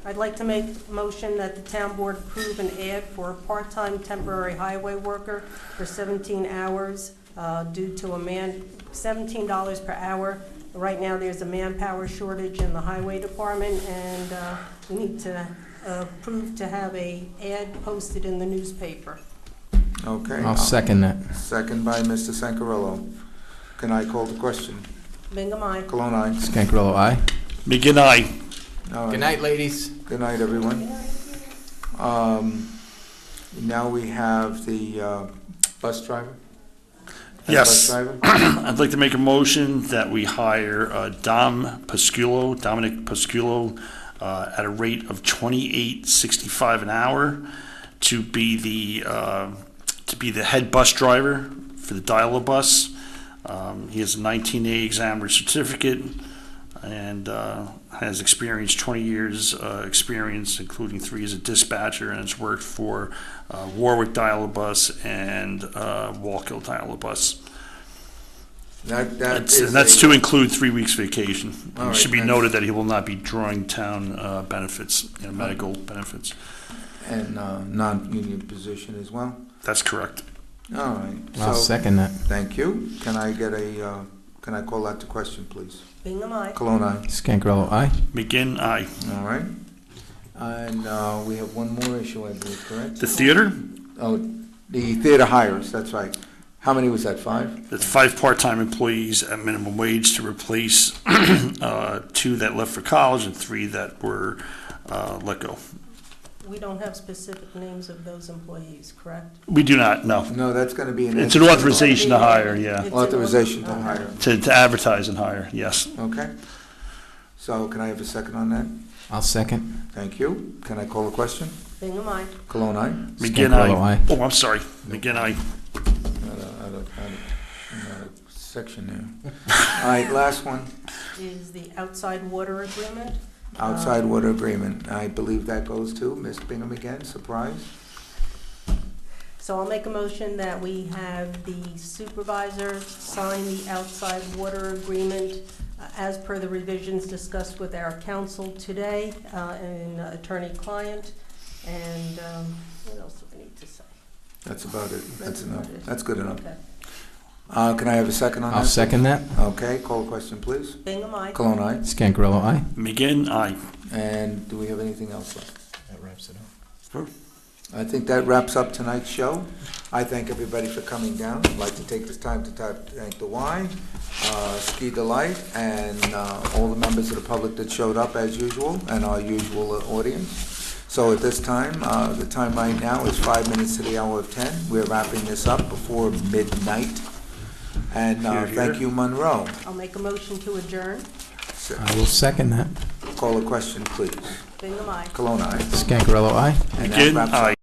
I'd like to make a motion that the town board approve an ad for a part-time temporary highway worker for 17 hours due to $17 per hour Right now, there's a manpower shortage in the highway department, and we need to approve to have a ad posted in the newspaper. Okay. I'll second that. Second by Mr. Sancarello. Can I call the question? Bingham, aye. Cologne, aye. Scancarello, aye. McGinn, aye. All right. Good night, ladies. Good night, everyone. Now we have the bus driver. Yes. Bus driver. I'd like to make a motion that we hire Dominic Pasculo, at a rate of $28.65 an hour to be the head bus driver for the Dial-A-Bus. He has a 19A examiner certificate and has experience, 20 years experience, including 3 as a dispatcher, and has worked for Warwick Dial-A-Bus and Wallkill Dial-A-Bus. That's to include 3 weeks vacation. All It should be right, noted that he will not be drawing town benefits, medical benefits. And non-union position as well. That's correct. All right. I'll So, second that. thank you. Can I get a, can I call that to question, please? Bingham, aye. Cologne, aye. Scancarello, aye. McGinn, aye. All right. And we have one more issue, I believe, correct? The theater, Oh, the theater hires, that's right. How many was that, 5? that's 5 part-time employees at minimum wage to replace 2 that left for college and 3 that were let go. We don't have specific names of those employees, correct? We do not, no. No, that's going to be an... It's an authorization to hire, yeah. It's an Authorization to author- hire. To advertise and hire, yes. Okay. So can I have a second on that? I'll second. Thank you. Can I call a question? Bingham, aye. Cologne, aye. McGinn, Scancarello, aye. aye. Oh, I'm sorry. McGinn, aye. Out of section there. All right, last one. Is the outside water agreement. Outside water agreement. I believe that goes to Ms. Bingham again, surprise. So I'll make a motion that we have the supervisor sign the outside water agreement as per the revisions discussed with our council today and attorney-client. And what else do I need to say? That's about it. That's enough. about it. That's good enough. Okay. Can I have a second on that? I'll second that. Okay, call the question, please. Bingham, aye. Cologne, aye. Scancarello, aye. McGinn, aye. And do we have anything else left? That wraps it up. I think that wraps up tonight's show. I thank everybody for coming down. I'd like to take this time to thank the Y, Ski Delight, and all the members of the public that showed up as usual, and our usual audience. So at this time, the time right now is 5 minutes to the hour of 10. We're wrapping this up before midnight. And thank you, Monroe. I'll make a motion to adjourn. I will second that. Call a question, please. Bingham, aye. Cologne, aye. Scancarello, aye. And that McGinn, wraps up. aye.